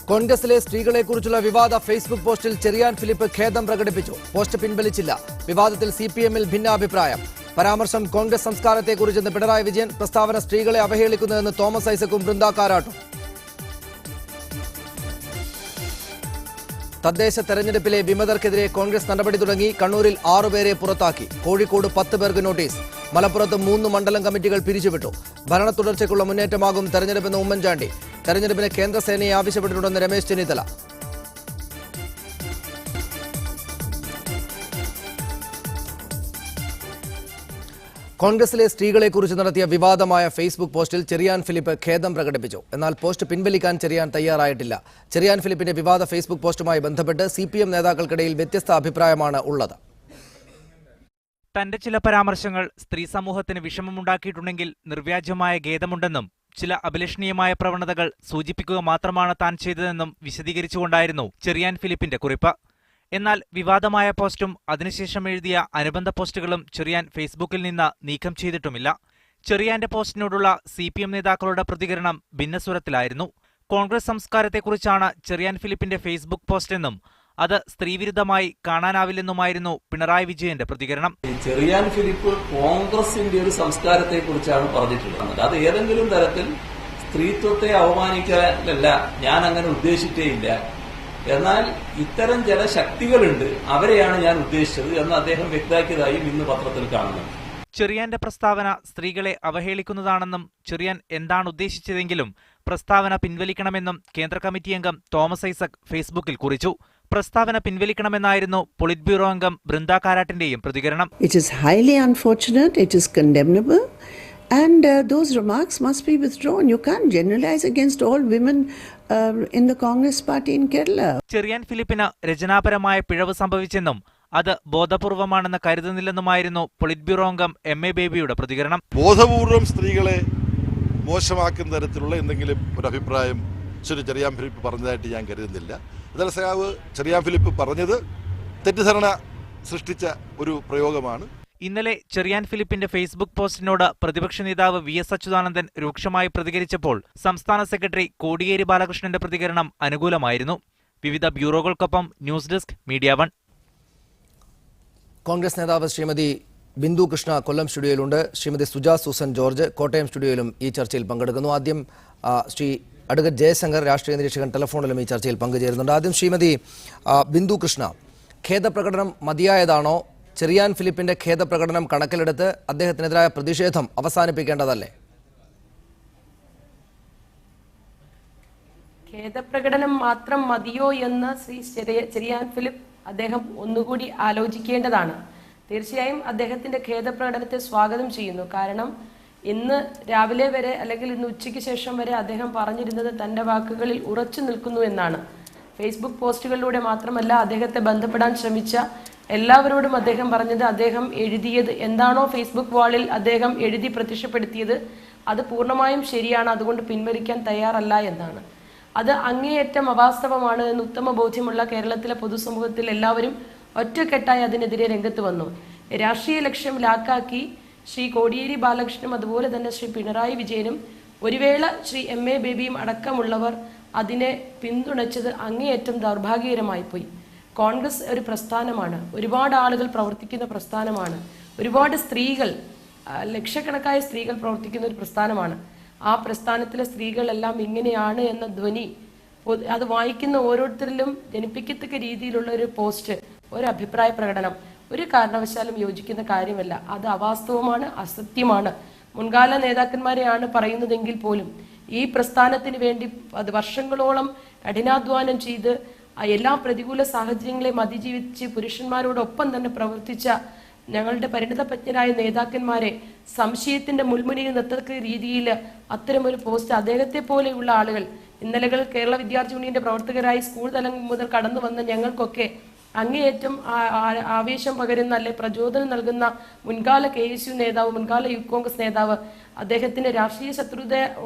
കോൺഗ്രസിലെ സ്ത്രീകളെക്കുറിച്ചുള്ള വിവാദ ഫേസ്ബുക്ക് പോസ്റ്റിൽ ചെറിയാൻ ഫിലിപ്പ് ഖേദം പ്രകടിപ്പിച്ചു. പോസ്റ്റ് പിൻവലിച്ചില്ല. വിവാദത്തിൽ സിപിഎമ്മിൽ ഭിന്നാഭിപ്രായം. പരാമർശം കോൺഗ്രസ് സംസ്കാരത്തെക്കുറിച്ചെന്ന് പിണറായി വിജയൻ. പ്രസ്താവന സ്ത്രീകളെ അവഹേളിക്കുന്നതെന്ന് തോമസ് ഐസക്കും ബൃന്ദ കാരാട്ടും. തദ്ദേശ തെരഞ്ഞെടുപ്പിലെ വിമതർക്കെതിരെ കോൺഗ്രസ് നടപടി തുടങ്ങി. കണ്ണൂരിൽ 6 പേരെ പുറത്താക്കി. കോഴിക്കോട് 10 പേർക്ക് നോട്ടീസ്. മലപ്പുറത്ത് 3 മണ്ഡലം കമ്മിറ്റികൾ പിരിച്ചുവിട്ടു. ഭരണ തുടർച്ചയ്ക്കുള്ള മുന്നേറ്റമാകും തെരഞ്ഞെടുപ്പെന്ന് ഉമ്മൻചാണ്ടി. തെരഞ്ഞെടുപ്പിന് കേന്ദ്രസേനയെ ആവശ്യപ്പെട്ടിട്ടുണ്ടെന്ന് രമേശ് ചെന്നിത്തല. കോൺഗ്രസിലെ സ്ത്രീകളെക്കുറിച്ച് നടത്തിയ വിവാദമായ ഫേസ്ബുക്ക് പോസ്റ്റിൽ ചെറിയാൻ ഫിലിപ്പ് ഖേദം പ്രകടിപ്പിച്ചു. എന്നാൽ പോസ്റ്റ് പിൻവലിക്കാൻ ചെറിയാൻ തയ്യാറായിട്ടില്ല. ചെറിയാൻ ഫിലിപ്പിന്റെ വിവാദ ഫേസ്ബുക്ക് പോസ്റ്റുമായി ബന്ധപ്പെട്ട് സിപിഎം നേതാക്കൾക്കിടയിൽ വ്യത്യസ്ത അഭിപ്രായമാണ് ഉള്ളത്. തന്റെ ചില പരാമർശങ്ങൾ സ്ത്രീ സമൂഹത്തിന് വിഷമമുണ്ടാക്കിയിട്ടുണ്ടെങ്കിൽ നിർവ്യാജമായ ഖേദമുണ്ടെന്നും ചില അഭിലഷണീയമായ പ്രവണതകൾ സൂചിപ്പിക്കുക മാത്രമാണ് താൻ ചെയ്തതെന്നും വിശദീകരിച്ചുകൊണ്ടായിരുന്നു ചെറിയാൻ ഫിലിപ്പിന്റെ കുറിപ്പ്. എന്നാൽ വിവാദമായ പോസ്റ്റും അതിനുശേഷം എഴുതിയ അനുബന്ധ പോസ്റ്റുകളും ചെറിയാൻ ഫേസ്ബുക്കിൽ നിന്ന് നീക്കം ചെയ്തിട്ടുമില്ല. ചെറിയാന്റെ പോസ്റ്റിനോടുള്ള സിപിഎം നേതാക്കളുടെ പ്രതികരണം ഭിന്നസ്വരത്തിലായിരുന്നു. കോൺഗ്രസ് സംസ്കാരത്തെക്കുറിച്ചാണ് ചെറിയാൻ ഫിലിപ്പിന്റെ ഫേസ്ബുക്ക് പോസ്റ്റെന്നും അത് സ്ത്രീവിരുദ്ധമായി കാണാനാവില്ലെന്നുമായിരുന്നു പിണറായി വിജയന്റെ പ്രതികരണം. ചെറിയാൻ ഫിലിപ്പ് കോൺഗ്രസിന്റെ ഒരു സംസ്കാരത്തെക്കുറിച്ചാണ് പറഞ്ഞിട്ടുള്ളത്. അത് ഏതെങ്കിലും തരത്തിൽ സ്ത്രീത്വത്തെ അവമാനിക്കാനല്ല, ഞാൻ അങ്ങനെ ഉദ്ദേശിച്ചേയില്ല. എന്നാൽ ഇത്തരം ചില ശക്തികളുണ്ട്, അവരെയാണ് ഞാൻ ഉദ്ദേശിച്ചത് എന്ന് അദ്ദേഹം വ്യക്തമാക്കിയതായും ഇന്ന് പത്രത്തിൽ കാണുന്നു. ചെറിയാന്റെ പ്രസ്താവന സ്ത്രീകളെ അവഹേളിക്കുന്നതാണെന്നും ചെറിയാൻ എന്താണ് ഉദ്ദേശിച്ചതെങ്കിലും പ്രസ്താവന പിൻവലിക്കണമെന്നും കേന്ദ്ര കമ്മിറ്റി അംഗം തോമസ് ഐസക് ഫേസ്ബുക്കിൽ കുറിച്ചു. പ്രസ്താവന പിൻവലിക്കണമെന്നായിരുന്നു പൊളിറ്റ് ബ്യൂറോ അംഗം ബൃന്ദ കാരാട്ടിന്റെയും പ്രതികരണം. It is highly unfortunate, it is condemnable, and those remarks must be withdrawn. You can't generalize against all women in the Congress party in Kerala. Cherian ഫിലിപ്പിന് രചനാപരമായ പിഴവ് സംഭവിച്ചെന്നും അത് ബോധപൂർവമാണെന്ന് കരുതുന്നില്ലെന്നുമായിരുന്നു പൊളിറ്റ് ബ്യൂറോ അംഗം MA. ബേബിയുടെ പ്രതികരണം. ബോധപൂർവം സ്ത്രീകളെ മോശമാക്കുന്ന തരത്തിലുള്ള എന്തെങ്കിലും ഒരു അഭിപ്രായം ചെറിയാൻ ഫിലിപ്പ് പറഞ്ഞതായിട്ട് ഞാൻ കരുതുന്നില്ല. അതല്ല, സഖാവ് ചെറിയാൻ ഫിലിപ്പ് പറഞ്ഞത് തെറ്റിദ്ധാരണ സൃഷ്ടിച്ച ഒരു പ്രയോഗമാണ്. ഇന്നലെ ചെറിയാൻ ഫിലിപ്പിന്റെ ഫേസ്ബുക്ക് പോസ്റ്റിനോട് പ്രതിപക്ഷ നേതാവ് വി.എസ്. അച്യുതാനന്ദൻ രൂക്ഷമായി പ്രതികരിച്ചപ്പോൾ സംസ്ഥാന സെക്രട്ടറി കോടിയേരി ബാലകൃഷ്ണന്റെ പ്രതികരണം അനുകൂലമായിരുന്നു. വിവിധ ബ്യൂറോകൾക്കൊപ്പം ന്യൂസ് ഡെസ്ക് മീഡിയ 1. കോൺഗ്രസ് നേതാവ് ശ്രീമതി ബിന്ദു കൃഷ്ണ കൊല്ലം സ്റ്റുഡിയോയിലുണ്ട്. ശ്രീമതി സുജാ സൂസൻ ജോർജ് കോട്ടയം സ്റ്റുഡിയോയിലും ഈ ചർച്ചയിൽ പങ്കെടുക്കുന്നു. ആദ്യം ശ്രീ അഡ്വക്കേറ്റ് ജയശങ്കർ, രാഷ്ട്രീയ നിരീക്ഷകൻ, ടെലിഫോണിലും ഈ ചർച്ചയിൽ പങ്കുചേരുന്നുണ്ട്. ആദ്യം ശ്രീമതി ബിന്ദു കൃഷ്ണ, ഖേദപ്രകടനം മതിയായതാണോ? ചെറിയാൻ ഫിലിപ്പിന്റെ ഖേദപ്രകടനം കണക്കിലെടുത്ത് അദ്ദേഹത്തിനെതിരായ പ്രതിഷേധം അവസാനിപ്പിക്കേണ്ടതല്ലേ? ഖേദപ്രകടനം മാത്രം മതിയോ എന്ന് ശ്രീ ചെറിയാൻ ഫിലിപ്പ് അദ്ദേഹം ഒന്നുകൂടി ആലോചിക്കേണ്ടതാണ്. തീർച്ചയായും അദ്ദേഹത്തിന്റെ ഖേദപ്രകടനത്തെ സ്വാഗതം ചെയ്യുന്നു. കാരണം ഇന്ന് രാവിലെ വരെ അല്ലെങ്കിൽ ഇന്ന് ഉച്ചയ്ക്ക് ശേഷം വരെ അദ്ദേഹം പറഞ്ഞിരുന്നത് തന്റെ വാക്കുകളിൽ ഉറച്ചു നിൽക്കുന്നു എന്നാണ്. ഫേസ്ബുക്ക് പോസ്റ്റുകളിലൂടെ മാത്രമല്ല, അദ്ദേഹത്തെ ബന്ധപ്പെടാൻ ശ്രമിച്ച എല്ലാവരോടും അദ്ദേഹം പറഞ്ഞത് അദ്ദേഹം എഴുതിയത് എന്താണോ ഫേസ്ബുക്ക് വാളിൽ അദ്ദേഹം എഴുതി പ്രത്യക്ഷപ്പെടുത്തിയത് അത് പൂർണ്ണമായും ശരിയാണ്, അതുകൊണ്ട് പിൻവലിക്കാൻ തയ്യാറല്ല എന്നാണ്. അത് അങ്ങേയറ്റം അവാസ്തവമാണ് എന്ന് ഉത്തമ ബോധ്യമുള്ള കേരളത്തിലെ പൊതുസമൂഹത്തിൽ എല്ലാവരും ഒറ്റക്കെട്ടായി അതിനെതിരെ രംഗത്ത് വന്നു. രാഷ്ട്രീയ ലക്ഷ്യം ലാക്കാക്കി ശ്രീ കോടിയേരി ബാലകൃഷ്ണനും അതുപോലെ തന്നെ ശ്രീ പിണറായി വിജയനും ഒരു വേള ശ്രീ എം.എ. ബേബിയും അടക്കമുള്ളവർ അതിനെ പിന്തുണച്ചത് അങ്ങേയറ്റം ദൗർഭാഗ്യകരമായി പോയി. കോൺഗ്രസ് ഒരു പ്രസ്ഥാനമാണ്, ഒരുപാട് ആളുകൾ പ്രവർത്തിക്കുന്ന പ്രസ്ഥാനമാണ്, ഒരുപാട് സ്ത്രീകൾ, ലക്ഷക്കണക്കായ സ്ത്രീകൾ പ്രവർത്തിക്കുന്ന ഒരു പ്രസ്ഥാനമാണ്. ആ പ്രസ്ഥാനത്തിലെ സ്ത്രീകളെല്ലാം ഇങ്ങനെയാണ് എന്ന ധ്വനി അത് വായിക്കുന്ന ഓരോരുത്തരിലും ജനിപ്പിക്കത്തക്ക രീതിയിലുള്ള ഒരു പോസ്റ്റ്, ഒരു അഭിപ്രായ പ്രകടനം ഒരു കാരണവശാലും യോജിക്കുന്ന കാര്യമല്ല. അത് അവാസ്തവമാണ്, അസത്യമാണ്. മുൻകാല നേതാക്കന്മാരെയാണ് പറയുന്നതെങ്കിൽ പോലും ഈ പ്രസ്ഥാനത്തിന് വേണ്ടി അത് വർഷങ്ങളോളം കഠിനാധ്വാനം ചെയ്ത് എല്ലാ പ്രതികൂല സാഹചര്യങ്ങളെയും അതിജീവിച്ച് പുരുഷന്മാരോടൊപ്പം തന്നെ പ്രവർത്തിച്ച ഞങ്ങളുടെ പരിണിതപ്രജ്ഞരായ നേതാക്കന്മാരെ സംശയത്തിന്റെ മുൾമുനയിൽ നിർത്തക്ക രീതിയിൽ അത്തരമൊരു പോസ്റ്റ് അദ്ദേഹത്തെ പോലെയുള്ള ആളുകൾ, ഇന്നലകൾ കേരള വിദ്യാർത്ഥി യൂണിയന്റെ പ്രവർത്തകരായി സ്കൂൾ തലം മുതൽ കടന്നു വന്ന ഞങ്ങൾക്കൊക്കെ അങ്ങേയറ്റം ആവേശം പകരുന്ന അല്ലെ പ്രചോദനം നൽകുന്ന മുൻകാല KSU നേതാവ്, മുൻകാല യൂത്ത് കോൺഗ്രസ് നേതാവ് അദ്ദേഹത്തിന്റെ രാഷ്ട്രീയ ശത്രുത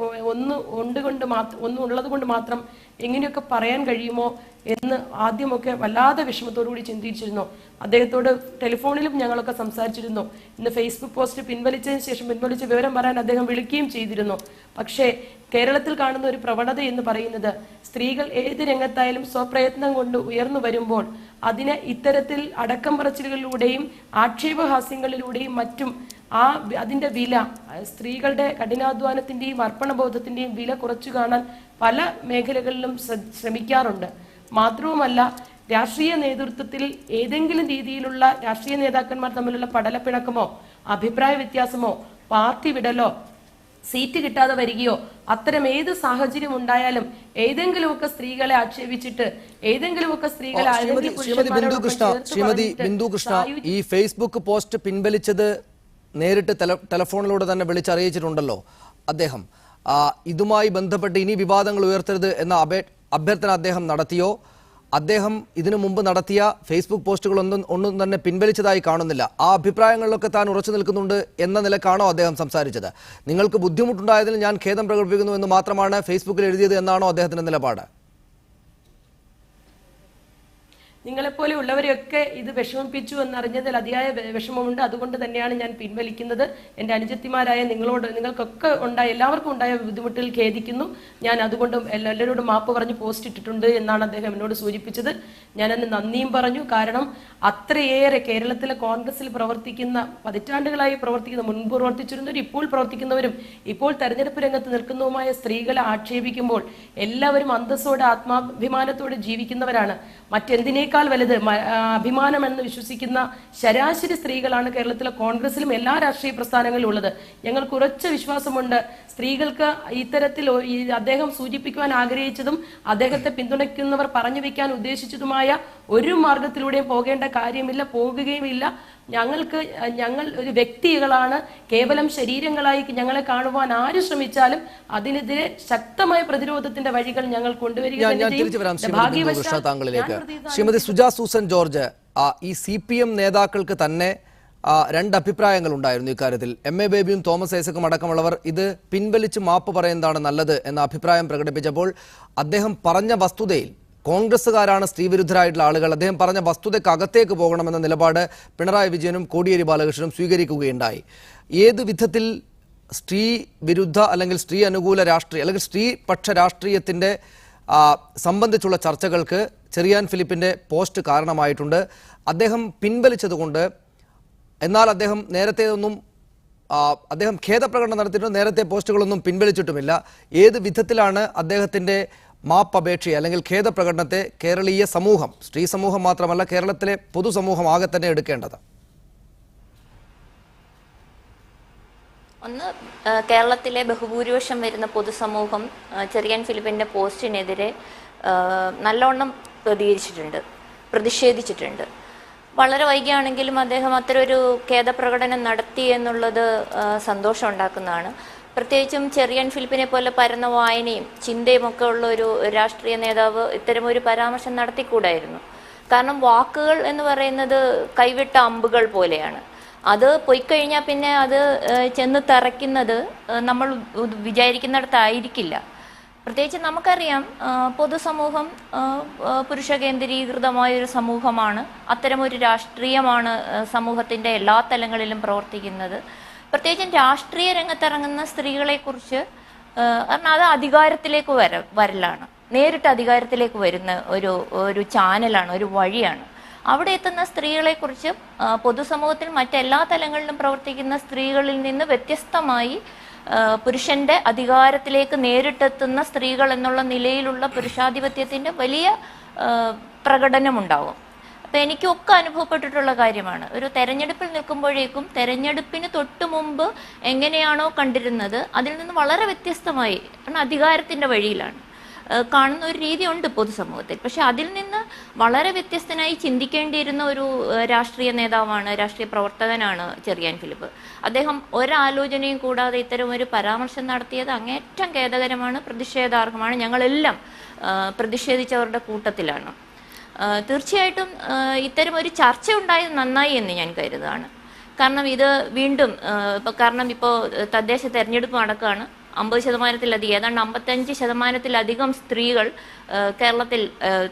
ഒന്നുള്ളത് കൊണ്ട് മാത്രം എങ്ങനെയൊക്കെ പറയാൻ കഴിയുമോ എന്ന് ആദ്യമൊക്കെ വല്ലാതെ വിഷമത്തോടുകൂടി ചിന്തിച്ചിരുന്നു. അദ്ദേഹത്തോട് ടെലിഫോണിലും ഞങ്ങളൊക്കെ സംസാരിച്ചിരുന്നു. ഇന്ന് ഫേസ്ബുക്ക് പോസ്റ്റ് പിൻവലിച്ചതിന് ശേഷം പിൻവലിച്ച വിവരം പറയാൻ അദ്ദേഹം വിളിക്കുകയും ചെയ്തിരുന്നു. പക്ഷേ കേരളത്തിൽ കാണുന്ന ഒരു പ്രവണത എന്ന് പറയുന്നത് സ്ത്രീകൾ ഏത് രംഗത്തായാലും സ്വപ്രയത്നം കൊണ്ട് ഉയർന്നു വരുമ്പോൾ അതിനെ ഇത്തരത്തിൽ അടക്കം പറച്ചിലുകളിലൂടെയും ആക്ഷേപഹാസ്യങ്ങളിലൂടെയും മറ്റും അതിന്റെ വില, സ്ത്രീകളുടെ കഠിനാധ്വാനത്തിന്റെയും അർപ്പണബോധത്തിന്റെയും വില കുറച്ചു കാണാൻ പല മേഖലകളിലും ശ്രമിക്കാറുണ്ട്. മാത്രവുമല്ല, രാഷ്ട്രീയ നേതൃത്വത്തിൽ ഏതെങ്കിലും രീതിയിലുള്ള രാഷ്ട്രീയ നേതാക്കന്മാർ തമ്മിലുള്ള പടലപ്പിണക്കമോ അഭിപ്രായ വ്യത്യാസമോ പാർട്ടി വിടലോ സീറ്റ് കിട്ടാതെ വരികയോ അത്തരം ഏത് സാഹചര്യം ഉണ്ടായാലും ഏതെങ്കിലുമൊക്കെ സ്ത്രീകളെ ആക്ഷേപിച്ചിട്ട് ഏതെങ്കിലുമൊക്കെ സ്ത്രീകളെ ശ്രീമതി ബിന്ദു കൃഷ്ണ, ഈ ഫേസ്ബുക്ക് പോസ്റ്റ് പിൻവലിച്ചത് നേരിട്ട് ടെലഫോണിലൂടെ തന്നെ വിളിച്ചറിയിച്ചിട്ടുണ്ടല്ലോ അദ്ദേഹം. ഇതുമായി ബന്ധപ്പെട്ട് ഇനി വിവാദങ്ങൾ ഉയർത്തരുത് എന്ന അഭ്യർത്ഥന അദ്ദേഹം നടത്തിയോ? അദ്ദേഹം ഇതിനു മുമ്പ് നടത്തിയ ഫേസ്ബുക്ക് പോസ്റ്റുകളൊന്നും തന്നെ പിൻവലിച്ചതായി കാണുന്നില്ല. ആ അഭിപ്രായങ്ങളിലൊക്കെ താൻ ഉറച്ചു നിൽക്കുന്നുണ്ട് എന്ന നിലക്കാണോ അദ്ദേഹം സംസാരിച്ചത്? നിങ്ങൾക്ക് ബുദ്ധിമുട്ടുണ്ടായതിൽ ഞാൻ ഖേദം പ്രകടിപ്പിക്കുന്നു എന്ന് മാത്രമാണ് ഫേസ്ബുക്കിൽ എഴുതിയത് എന്നാണോ അദ്ദേഹത്തിന്റെ നിലപാട്? നിങ്ങളെപ്പോലെ ഉള്ളവരെയൊക്കെ ഇത് വിഷമിപ്പിച്ചു എന്നറിഞ്ഞതിൽ അതിയായ വിഷമമുണ്ട്. അതുകൊണ്ട് തന്നെയാണ് ഞാൻ പിൻവലിക്കുന്നത്. എൻ്റെ അനുജത്തിമാരായ നിങ്ങൾക്കൊക്കെ എല്ലാവർക്കും ഉണ്ടായ ബുദ്ധിമുട്ടിൽ ഖേദിക്കുന്നു. ഞാൻ അതുകൊണ്ട് എല്ലാവരോടും മാപ്പ് പറഞ്ഞ് പോസ്റ്റ് ഇട്ടിട്ടുണ്ട് എന്നാണ് അദ്ദേഹം എന്നോട് സൂചിപ്പിച്ചത്. ഞാനന്ന് നന്ദിയും പറഞ്ഞു. കാരണം അത്രയേറെ കേരളത്തിലെ കോൺഗ്രസിൽ പ്രവർത്തിക്കുന്ന, പതിറ്റാണ്ടുകളായി പ്രവർത്തിക്കുന്ന, മുൻപ് പ്രവർത്തിച്ചിരുന്നവരും ഇപ്പോൾ പ്രവർത്തിക്കുന്നവരും ഇപ്പോൾ തെരഞ്ഞെടുപ്പ് രംഗത്ത് നിൽക്കുന്നതുമായ സ്ത്രീകളെ ആക്ഷേപിക്കുമ്പോൾ എല്ലാവരും അന്തസ്സോടെ ആത്മാഭിമാനത്തോടെ ജീവിക്കുന്നവരാണ്. മറ്റെന്തിനേക്കാൾ വലുത് അഭിമാനം എന്ന് വിശ്വസിക്കുന്ന ശരാശരി സ്ത്രീകളാണ് കേരളത്തിലെ കോൺഗ്രസിലും എല്ലാ രാഷ്ട്രീയ പ്രസ്ഥാനങ്ങളിലും ഉള്ളത്. ഞങ്ങൾക്ക് ഉറച്ച വിശ്വാസമുണ്ട് സ്ത്രീകൾക്ക് ഇത്തരത്തിൽ അദ്ദേഹം സൂചിപ്പിക്കുവാൻ ആഗ്രഹിച്ചതും അദ്ദേഹത്തെ പിന്തുണയ്ക്കുന്നവർ പറഞ്ഞു വെക്കാൻ ഉദ്ദേശിച്ചതുമായ ഒരു മാർഗത്തിലൂടെയും പോകേണ്ട കാര്യമില്ല, പോകുകയുമില്ല. ഞങ്ങൾ ഒരു വ്യക്തികളാണ്. കേവലം ശരീരങ്ങളായി ഞങ്ങളെ കാണുവാൻ ആര് ശ്രമിച്ചാലും അതിനെതിരെ ശക്തമായ പ്രതിരോധത്തിന്റെ വഴികൾ ഞങ്ങൾ ശ്രീമതി സുജാ സൂസൻ ജോർജ്, ഈ CPM നേതാക്കൾക്ക് തന്നെ രണ്ട് അഭിപ്രായങ്ങൾ ഉണ്ടായിരുന്നു ഇക്കാര്യത്തിൽ. MA ബേബിയും തോമസ് ഐസക്കും അടക്കമുള്ളവർ ഇത് പിൻവലിച്ച് മാപ്പ് പറയുന്നതാണ് നല്ലത് എന്ന അഭിപ്രായം പ്രകടിപ്പിച്ചപ്പോൾ അദ്ദേഹം പറഞ്ഞ വസ്തുതയിൽ കോൺഗ്രസ്സുകാരാണ് സ്ത്രീവിരുദ്ധരായിട്ടുള്ള ആളുകൾ, അദ്ദേഹം പറഞ്ഞ വസ്തുതയ്ക്ക് അകത്തേക്ക് പോകണമെന്ന നിലപാട് പിണറായി വിജയനും കോടിയേരി ബാലകൃഷ്ണനും സ്വീകരിക്കുകയുണ്ടായി. ഏത് വിധത്തിൽ സ്ത്രീ വിരുദ്ധ അല്ലെങ്കിൽ സ്ത്രീ അനുകൂല രാഷ്ട്രീയ അല്ലെങ്കിൽ സ്ത്രീപക്ഷ രാഷ്ട്രീയത്തിൻ്റെ സംബന്ധിച്ചുള്ള ചർച്ചകൾക്ക് ചെറിയാൻ ഫിലിപ്പിൻ്റെ പോസ്റ്റ് കാരണമായിട്ടുണ്ട്. അദ്ദേഹം പിൻവലിച്ചതുകൊണ്ട്, എന്നാൽ അദ്ദേഹം ഖേദപ്രകടനം നടത്തിയിട്ടുണ്ട്, നേരത്തെ പോസ്റ്റുകളൊന്നും പിൻവലിച്ചിട്ടുമില്ല. ഏത് വിധത്തിലാണ് അദ്ദേഹത്തിൻ്റെ മാപ്പപേക്ഷയെ അല്ലെങ്കിൽ ഖേദപ്രകടനത്തെ കേരളീയ സമൂഹം, സ്ത്രീ സമൂഹം മാത്രമല്ല കേരളത്തിലെ പൊതുസമൂഹം ആകെ തന്നെ എടുക്കേണ്ടത്? ഒന്ന്, കേരളത്തിലെ ബഹുഭൂരിപക്ഷം വരുന്ന പൊതുസമൂഹം ചെറിയാൻ ഫിലിപ്പിൻ്റെ പോസ്റ്റിനെതിരെ നല്ലോണം പ്രതിഷേധിച്ചിട്ടുണ്ട്. വളരെ വൈകിയാണെങ്കിലും അദ്ദേഹം അത്തരമൊരു ഖേദപ്രകടനം നടത്തി എന്നുള്ളത് സന്തോഷം ഉണ്ടാക്കുന്നതാണ്. പ്രത്യേകിച്ചും ചെറിയാൻ ഫിലിപ്പിനെ പോലെ പരന്ന വായനയും ചിന്തയും ഒക്കെ ഉള്ള ഒരു രാഷ്ട്രീയ നേതാവ് ഇത്തരമൊരു പരാമർശം നടത്തിക്കൂടായിരുന്നു. കാരണം വാക്കുകൾ എന്ന് പറയുന്നത് കൈവിട്ട അമ്പുകൾ പോലെയാണ്. അത് പോയിക്കഴിഞ്ഞാൽ പിന്നെ അത് ചെന്ന് തറയ്ക്കുന്നത് നമ്മൾ വിചാരിക്കുന്നിടത്തായിരിക്കില്ല. പ്രത്യേകിച്ച് നമുക്കറിയാം പൊതുസമൂഹം പുരുഷ കേന്ദ്രീകൃതമായൊരു സമൂഹമാണ്. അത്തരമൊരു രാഷ്ട്രീയമാണ് സമൂഹത്തിൻ്റെ എല്ലാ തലങ്ങളിലും പ്രവർത്തിക്കുന്നത്. പ്രത്യേകിച്ചും രാഷ്ട്രീയ രംഗത്തിറങ്ങുന്ന സ്ത്രീകളെക്കുറിച്ച് കാരണം അത് അധികാരത്തിലേക്ക് വരലാണ്, നേരിട്ട് അധികാരത്തിലേക്ക് വരുന്ന ഒരു ചാനലാണ്, ഒരു വഴിയാണ്. അവിടെ എത്തുന്ന സ്ത്രീകളെക്കുറിച്ച് പൊതുസമൂഹത്തിൽ മറ്റെല്ലാ തലങ്ങളിലും പ്രവർത്തിക്കുന്ന സ്ത്രീകളിൽ നിന്ന് വ്യത്യസ്തമായി പുരുഷന്റെ അധികാരത്തിലേക്ക് നേരിട്ടെത്തുന്ന സ്ത്രീകൾ എന്നുള്ള നിലയിലുള്ള പുരുഷാധിപത്യത്തിൻ്റെ വലിയ പ്രകടനമുണ്ടാവും. അപ്പം എനിക്കൊക്കെ അനുഭവപ്പെട്ടിട്ടുള്ള കാര്യമാണ്. ഒരു തെരഞ്ഞെടുപ്പിൽ നിൽക്കുമ്പോഴേക്കും തെരഞ്ഞെടുപ്പിന് തൊട്ട് മുമ്പ് എങ്ങനെയാണോ കണ്ടിരുന്നത് അതിൽ നിന്ന് വളരെ വ്യത്യസ്തമായി, കാരണം അധികാരത്തിൻ്റെ വഴിയിലാണ് കാണുന്ന ഒരു രീതിയുണ്ട് പൊതുസമൂഹത്തിൽ. പക്ഷെ അതിൽ നിന്ന് വളരെ വ്യത്യസ്തനായി ചിന്തിക്കേണ്ടിയിരുന്ന ഒരു രാഷ്ട്രീയ നേതാവാണ്, രാഷ്ട്രീയ പ്രവർത്തകനാണ് ചെറിയാൻ ഫിലിപ്പ്. അദ്ദേഹം ഒരാലോചനയും കൂടാതെ ഇത്തരം ഒരു പരാമർശം നടത്തിയത് അങ്ങേറ്റം ഖേദകരമാണ്, പ്രതിഷേധാർഹമാണ്. ഞങ്ങളെല്ലാം പ്രതിഷേധിച്ചവരുടെ കൂട്ടത്തിലാണ്. തീർച്ചയായിട്ടും ഇത്തരം ഒരു ചർച്ച ഉണ്ടായത് നന്നായി എന്ന് ഞാൻ കരുതുകയാണ്. കാരണം ഇത് വീണ്ടും കാരണം ഇപ്പോൾ തദ്ദേശ തെരഞ്ഞെടുപ്പ് നടക്കുകയാണ്. 50%-ലധികം, ഏതാണ്ട് 55%-ലധികം സ്ത്രീകൾ കേരളത്തിൽ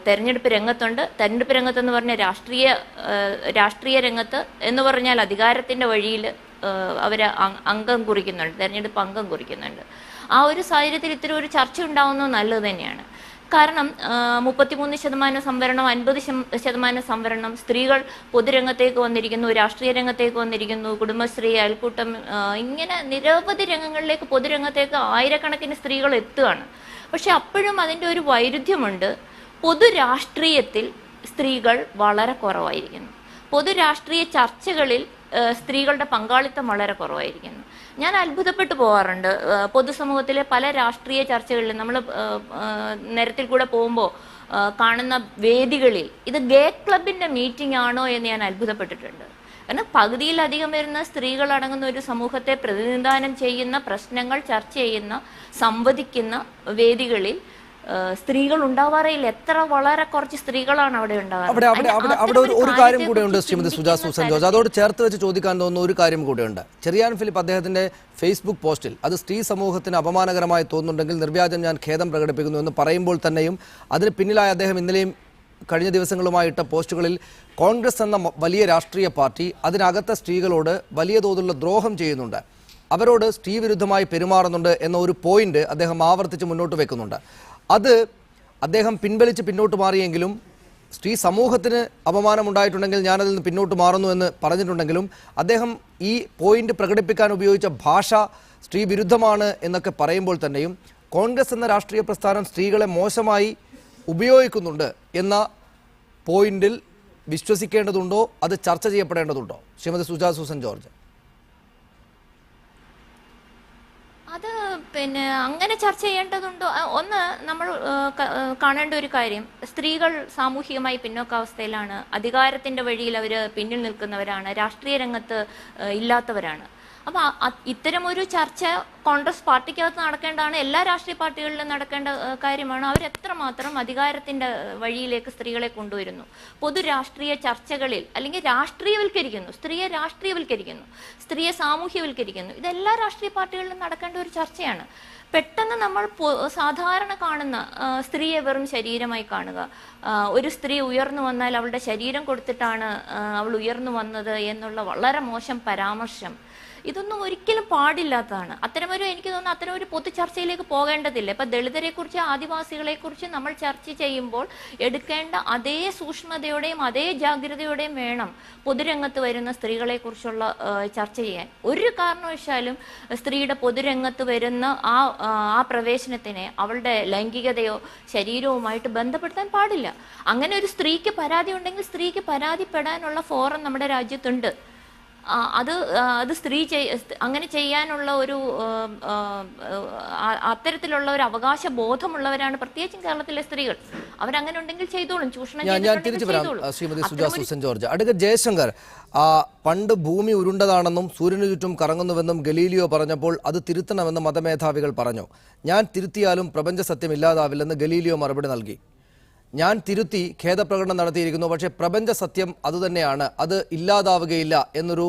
തെരഞ്ഞെടുപ്പ് രംഗത്തുണ്ട്. തെരഞ്ഞെടുപ്പ് രംഗത്തെന്ന് പറഞ്ഞാൽ രാഷ്ട്രീയ രംഗത്ത് എന്ന് പറഞ്ഞാൽ അധികാരത്തിൻ്റെ വഴിയിൽ അവർ അംഗം കുറിക്കുന്നുണ്ട്, തെരഞ്ഞെടുപ്പ് അംഗം കുറിക്കുന്നുണ്ട്. ആ ഒരു സാഹചര്യത്തിൽ ഇത്തരം ഒരു ചർച്ച ഉണ്ടാവുന്നത് നല്ലത് തന്നെയാണ്. കാരണം 33% സംവരണം, 50% സംവരണം, സ്ത്രീകൾ പൊതുരംഗത്തേക്ക് വന്നിരിക്കുന്നു, രാഷ്ട്രീയ രംഗത്തേക്ക് വന്നിരിക്കുന്നു, കുടുംബശ്രീ, അയൽക്കൂട്ടം, ഇങ്ങനെ നിരവധി രംഗങ്ങളിലേക്ക് പൊതുരംഗത്തേക്ക് ആയിരക്കണക്കിന് സ്ത്രീകൾ എത്തുകയാണ്. പക്ഷെ അപ്പോഴും അതിൻ്റെ ഒരു വൈരുദ്ധ്യമുണ്ട്. പൊതുരാഷ്ട്രീയത്തിൽ സ്ത്രീകൾ വളരെ കുറവായിരിക്കുന്നു. പൊതുരാഷ്ട്രീയ ചർച്ചകളിൽ സ്ത്രീകളുടെ പങ്കാളിത്തം വളരെ കുറവായിരിക്കുന്നു. ഞാൻ അത്ഭുതപ്പെട്ടു പോകാറുണ്ട്. പൊതുസമൂഹത്തിലെ പല രാഷ്ട്രീയ ചർച്ചകളിലും നമ്മൾ നിരത്തിൽ കൂടെ പോകുമ്പോൾ കാണുന്ന വേദികളിൽ ഇത് ഗേ ക്ലബിൻ്റെ മീറ്റിംഗ് ആണോ എന്ന് ഞാൻ അത്ഭുതപ്പെട്ടിട്ടുണ്ട്. കാരണം പകുതിയിലധികം വരുന്ന സ്ത്രീകൾ അടങ്ങുന്ന ഒരു സമൂഹത്തെ പ്രതിനിധാനം ചെയ്യുന്ന, പ്രശ്നങ്ങൾ ചർച്ച ചെയ്യുന്ന, സംവദിക്കുന്ന വേദികളിൽ സ്ത്രീകൾ ഉണ്ടാവാറില്ല. വളരെ കുറച്ച് സ്ത്രീകളാണ് അവിടെ അവിടെ ഒരു കാര്യം കൂടെയുണ്ട് ശ്രീമതി സുജാ സൂസൻ ജോർജ്. അതോട് ചേർത്ത് വെച്ച് ചോദിക്കാൻ തോന്നുന്ന ഒരു കാര്യം കൂടെയുണ്ട്. ചെറിയാൻ ഫിലിപ്പ് അദ്ദേഹത്തിന്റെ ഫേസ്ബുക്ക് പോസ്റ്റിൽ അത് സ്ത്രീ സമൂഹത്തിന് അപമാനകരമായി തോന്നുന്നുണ്ടെങ്കിൽ നിർവ്യാജം ഞാൻ ഖേദം പ്രകടിപ്പിക്കുന്നു എന്ന് പറയുമ്പോൾ തന്നെയും അതിന് പിന്നിലായ അദ്ദേഹം ഇന്നലെയും കഴിഞ്ഞ ദിവസങ്ങളുമായിട്ട പോസ്റ്റുകളിൽ കോൺഗ്രസ് എന്ന വലിയ രാഷ്ട്രീയ പാർട്ടി അതിനകത്തെ സ്ത്രീകളോട് വലിയ തോതിലുള്ള ദ്രോഹം ചെയ്യുന്നുണ്ട്, അവരോട് സ്ത്രീ വിരുദ്ധമായി പെരുമാറുന്നുണ്ട് എന്ന ഒരു പോയിന്റ് അദ്ദേഹം ആവർത്തിച്ച് മുന്നോട്ട് വെക്കുന്നുണ്ട്. അത് അദ്ദേഹം പിൻവലിച്ച് പിന്നോട്ട് മാറിയെങ്കിലും സ്ത്രീ സമൂഹത്തിന് അപമാനമുണ്ടായിട്ടുണ്ടെങ്കിൽ ഞാനതിൽ നിന്ന് പിന്നോട്ട് മാറുന്നു എന്ന് പറഞ്ഞിട്ടുണ്ടെങ്കിലും അദ്ദേഹം ഈ പോയിന്റ് പ്രകടിപ്പിക്കാൻ ഉപയോഗിച്ച ഭാഷ സ്ത്രീ വിരുദ്ധമാണ് എന്നൊക്കെ പറയുമ്പോൾ തന്നെയും കോൺഗ്രസ് എന്ന രാഷ്ട്രീയ പ്രസ്ഥാനം സ്ത്രീകളെ മോശമായി ഉപയോഗിക്കുന്നുണ്ട് എന്ന പോയിന്റിൽ വിശ്വസിക്കേണ്ടതുണ്ടോ, അത് ചർച്ച ചെയ്യപ്പെടേണ്ടതുണ്ടോ? Shrimati Suja Susan George. അത് അങ്ങനെ ചർച്ച ചെയ്യേണ്ടതുണ്ടോ? ഒന്ന് നമ്മൾ കാണേണ്ട ഒരു കാര്യം, സ്ത്രീകൾ സാമൂഹികമായി പിന്നോക്കാവസ്ഥയിലാണ്, അധികാരത്തിൻ്റെ വഴിയിൽ അവർ പിന്നിൽ നിൽക്കുന്നവരാണ്, രാഷ്ട്രീയ രംഗത്ത് ഇല്ലാത്തവരാണ്. അപ്പോൾ ഇത്തരം ഒരു ചർച്ച കോൺഗ്രസ് പാർട്ടിക്കകത്ത് നടക്കേണ്ടതാണ്, എല്ലാ രാഷ്ട്രീയ പാർട്ടികളിലും നടക്കേണ്ട കാര്യമാണ്. അവരെത്രമാത്രം അധികാരത്തിൻ്റെ വഴിയിലേക്ക് സ്ത്രീകളെ കൊണ്ടുവരുന്നു, പൊതു രാഷ്ട്രീയ ചർച്ചകളിൽ അല്ലെങ്കിൽ രാഷ്ട്രീയവൽക്കരിക്കുന്നു, സ്ത്രീയെ രാഷ്ട്രീയവൽക്കരിക്കുന്നു, സ്ത്രീയെ സാമൂഹ്യവൽക്കരിക്കുന്നു. ഇതെല്ലാ രാഷ്ട്രീയ പാർട്ടികളിലും നടക്കേണ്ട ഒരു ചർച്ചയാണ്. പെട്ടെന്ന് നമ്മൾ സാധാരണ കാണുന്ന സ്ത്രീയെ വെറും ശരീരമായി കാണുക, ഒരു സ്ത്രീ ഉയർന്നു വന്നാൽ അവളുടെ ശരീരം കൊടുത്തിട്ടാണ് അവൾ ഉയർന്നു വന്നത് എന്നുള്ള വളരെ മോശം പരാമർശം, ഇതൊന്നും ഒരിക്കലും പാടില്ലാത്തതാണ്. എനിക്ക് തോന്നുന്നു അത്തരം ഒരു പൊതു ചർച്ചയിലേക്ക് പോകേണ്ടതില്ല. ഇപ്പം ദളിതരെക്കുറിച്ച്, ആദിവാസികളെക്കുറിച്ച് നമ്മൾ ചർച്ച ചെയ്യുമ്പോൾ എടുക്കേണ്ട അതേ സൂക്ഷ്മതയോടെയും അതേ ജാഗ്രതയോടെയും വേണം പൊതുരംഗത്ത് വരുന്ന സ്ത്രീകളെക്കുറിച്ചുള്ള ചർച്ച ചെയ്യാൻ. ഒരു കാരണവശാലും സ്ത്രീയുടെ പൊതുരംഗത്ത് വരുന്ന ആ പ്രവേശനത്തിനെ അവളുടെ ലൈംഗികതയോ ശരീരവുമായിട്ട് ബന്ധപ്പെടുത്താൻ പാടില്ല. അങ്ങനെ ഒരു സ്ത്രീക്ക് പരാതി ഉണ്ടെങ്കിൽ സ്ത്രീക്ക് പരാതിപ്പെടാനുള്ള ഫോറം നമ്മുടെ രാജ്യത്തുണ്ട്. അത് അങ്ങനെ ചെയ്യാനുള്ള ഒരു അത്തരത്തിലുള്ള ഒരു അവകാശ ബോധമുള്ളവരാണ് പ്രത്യേകിച്ചും കേരളത്തിലെ സ്ത്രീകൾ. അവരങ്ങനെ ഉണ്ടെങ്കിൽ ചെയ്തോളും. ചൂഷണം ഞാൻ തിരിച്ചു വരാം Shrimati Suja Susan George. Advocate Jaishankar, പണ്ട് ഭൂമി ഉരുണ്ടതാണെന്നും സൂര്യനു ചുറ്റും കറങ്ങുന്നുവെന്നും ഗലീലിയോ പറഞ്ഞപ്പോൾ അത് തിരുത്തണമെന്ന് മതമേധാവികൾ പറഞ്ഞു. ഞാൻ തിരുത്തിയാലും പ്രപഞ്ച സത്യം ഇല്ലാതാവില്ലെന്ന് ഗലീലിയോ മറുപടി നൽകി. ഞാൻ തിരുത്തി ഖേദപ്രകടനം നടത്തിയിരിക്കുന്നു, പക്ഷേ പ്രപഞ്ച സത്യം അതുതന്നെയാണ്, അത് ഇല്ലാതാവുകയില്ല എന്നൊരു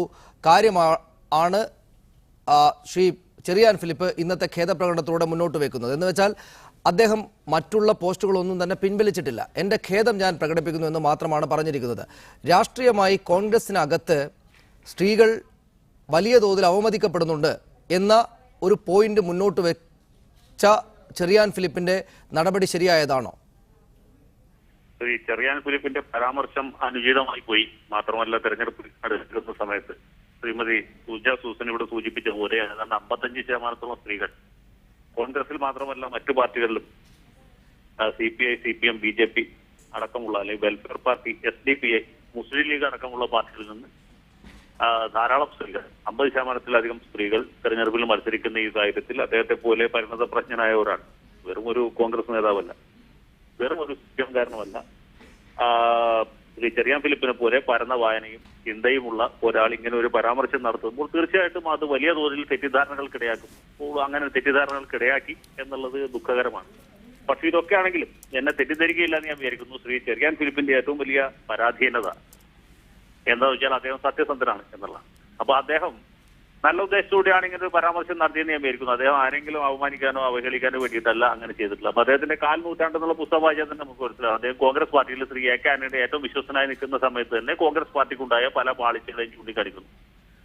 കാര്യമാണ് ശ്രീ ചെറിയാൻ ഫിലിപ്പ് ഇന്നത്തെ ഖേദപ്രകടനത്തിലൂടെ മുന്നോട്ട് വെക്കുന്നത്. എന്ന് വെച്ചാൽ അദ്ദേഹം മറ്റുള്ള പോസ്റ്റുകളൊന്നും തന്നെ പിൻവലിച്ചിട്ടില്ല, എൻ്റെ ഖേദം ഞാൻ പ്രകടിപ്പിക്കുന്നു എന്ന് മാത്രമാണ് പറഞ്ഞിരിക്കുന്നത്. രാഷ്ട്രീയമായി കോൺഗ്രസിനകത്ത് സ്ത്രീകൾ വലിയ തോതിൽ അവമതിക്കപ്പെടുന്നുണ്ട് എന്ന ഒരു പോയിന്റ് മുന്നോട്ട് വെച്ച ചെറിയാൻ ഫിലിപ്പിൻ്റെ നടപടി ശരിയായതാണോ? ഈ ചെറിയാൻ ഫിലിപ്പിന്റെ പരാമർശം അനുചിതമായി പോയി. മാത്രമല്ല, തെരഞ്ഞെടുപ്പ് അടുക്കുന്ന സമയത്ത് ശ്രീമതി സുജാ സൂസൻ ഇവിടെ സൂചിപ്പിച്ച പോലെ ഏതാണ്ട് 55% സ്ത്രീകൾ കോൺഗ്രസിൽ മാത്രമല്ല മറ്റു പാർട്ടികളിലും CPI, CPM, BJP അടക്കമുള്ള അല്ലെങ്കിൽ വെൽഫെയർ പാർട്ടി, SDPI, മുസ്ലിം ലീഗ് അടക്കമുള്ള പാർട്ടികളിൽ നിന്ന് ധാരാളം സ്ത്രീകൾ, 50%-ലധികം സ്ത്രീകൾ തെരഞ്ഞെടുപ്പിൽ മത്സരിക്കുന്ന ഈ കാര്യത്തിൽ അദ്ദേഹത്തെ പോലെ പരിണത പ്രജ്ഞനായ ഒരാൾ, വെറും ഒരു കോൺഗ്രസ് നേതാവല്ല, വെറും ഒരു CPM കാരണമല്ല, ശ്രീ ചെറിയാൻ ഫിലിപ്പിനെ പോലെ പരന്ന വായനയും ചിന്തയുമുള്ള ഒരാൾ ഇങ്ങനെ ഒരു പരാമർശം നടത്തുമ്പോൾ തീർച്ചയായിട്ടും അത് വലിയ തോതിൽ തെറ്റിദ്ധാരണകൾക്കിടയാക്കും. അങ്ങനെ തെറ്റിദ്ധാരണകൾക്കിടയാക്കി എന്നുള്ളത് ദുഃഖകരമാണ്. പക്ഷെ ഇതൊക്കെ ആണെങ്കിലും എന്നെ തെറ്റിദ്ധരിക്കുകയില്ല എന്ന് ഞാൻ വിചാരിക്കുന്നു. ശ്രീ ചെറിയാൻ ഫിലിപ്പിന്റെ ഏറ്റവും വലിയ പരാധീനത എന്താണെന്ന് വെച്ചാൽ അദ്ദേഹം സത്യസന്ധനാണ് എന്നുള്ള. അപ്പൊ അദ്ദേഹം നല്ല ഉദ്ദേശത്തോടെയാണ് ഇങ്ങനെ ഒരു പരാമർശം നടത്തിയെന്ന് ഞാൻ വിചാരിക്കുന്നു. അദ്ദേഹം ആരെങ്കിലും അവമാനിക്കാനോ അവഹേളിക്കാനോ വേണ്ടിയിട്ടല്ല അങ്ങനെ ചെയ്തിട്ടില്ല. അപ്പൊ അദ്ദേഹത്തിന്റെ 4 നൂറ്റാണ്ടെന്നുള്ള പുസ്തകം വായിച്ചാൽ തന്നെ നമുക്ക് മനസ്സിലാവും. അദ്ദേഹം കോൺഗ്രസ് പാർട്ടിയിൽ ശ്രീ എ കെ ആന്റണിയുടെ ഏറ്റവും വിശ്വസനായി നിൽക്കുന്ന സമയത്ത് തന്നെ കോൺഗ്രസ് പാർട്ടിക്കുണ്ടായ പല പാളിച്ചകളെയും ചൂണ്ടിക്കാണിക്കുന്നു.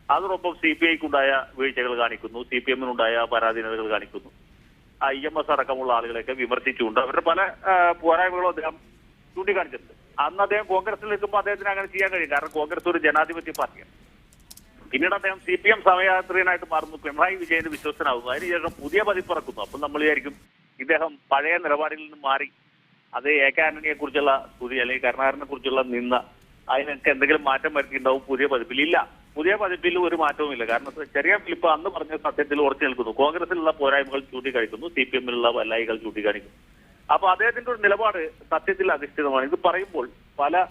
അതോടൊപ്പം CPI-ക്കുണ്ടായ വീഴ്ചകൾ കാണിക്കുന്നു, CPM-നുണ്ടായ പരാധീനതകൾ കാണിക്കുന്നു. IMS അടക്കമുള്ള ആളുകളെയൊക്കെ വിമർശിച്ചുകൊണ്ട് അവരുടെ പല പോരായ്മകളും അദ്ദേഹം ചൂണ്ടിക്കാണിച്ചിട്ടുണ്ട്. അന്ന് അദ്ദേഹം കോൺഗ്രസിൽ നിൽക്കുമ്പോൾ അദ്ദേഹത്തിന് അങ്ങനെ ചെയ്യാൻ കഴിയും. കാരണം കോൺഗ്രസ് ഒരു ജനാധിപത്യ പാർട്ടിയാണ്. പിന്നീട് അദ്ദേഹം CPM സമയാത്രികനായിട്ട് മാറുന്നു, പിണറായി വിജയന് വിശ്വസനാകുന്നു. അതിനുശേഷം പുതിയ പതിപ്പിറക്കുന്നു. അപ്പോൾ നമ്മൾ വിചാരിക്കും ഇദ്ദേഹം പഴയ നിലപാടിൽ നിന്ന് മാറി അത് എ കെ ആന്റണിയെ കുറിച്ചുള്ള സ്തുതി അല്ലെങ്കിൽ കരുണാകരനെ കുറിച്ചുള്ള നിന്ന അതിനൊക്കെ എന്തെങ്കിലും മാറ്റം വരുത്തിയിട്ടുണ്ടാവും പുതിയ പതിപ്പിൽ. ഇല്ല, പുതിയ പതിപ്പിൽ ഒരു മാറ്റവുമില്ല. കാരണം ചെറിയാൻ ഫിലിപ്പ് അന്ന് പറഞ്ഞ സത്യത്തിൽ ഉറച്ചു നിൽക്കുന്നു. കോൺഗ്രസിലുള്ള പോരായ്മകൾ ചൂണ്ടിക്കാണിക്കുന്നു, CPM-ലുള്ള വല്ലായികൾ ചൂണ്ടിക്കാണിക്കുന്നു. അപ്പൊ അദ്ദേഹത്തിന്റെ ഒരു നിലപാട് സത്യത്തിൽ അധിഷ്ഠിതമാണ്. ഇത് പറയുമ്പോൾ പല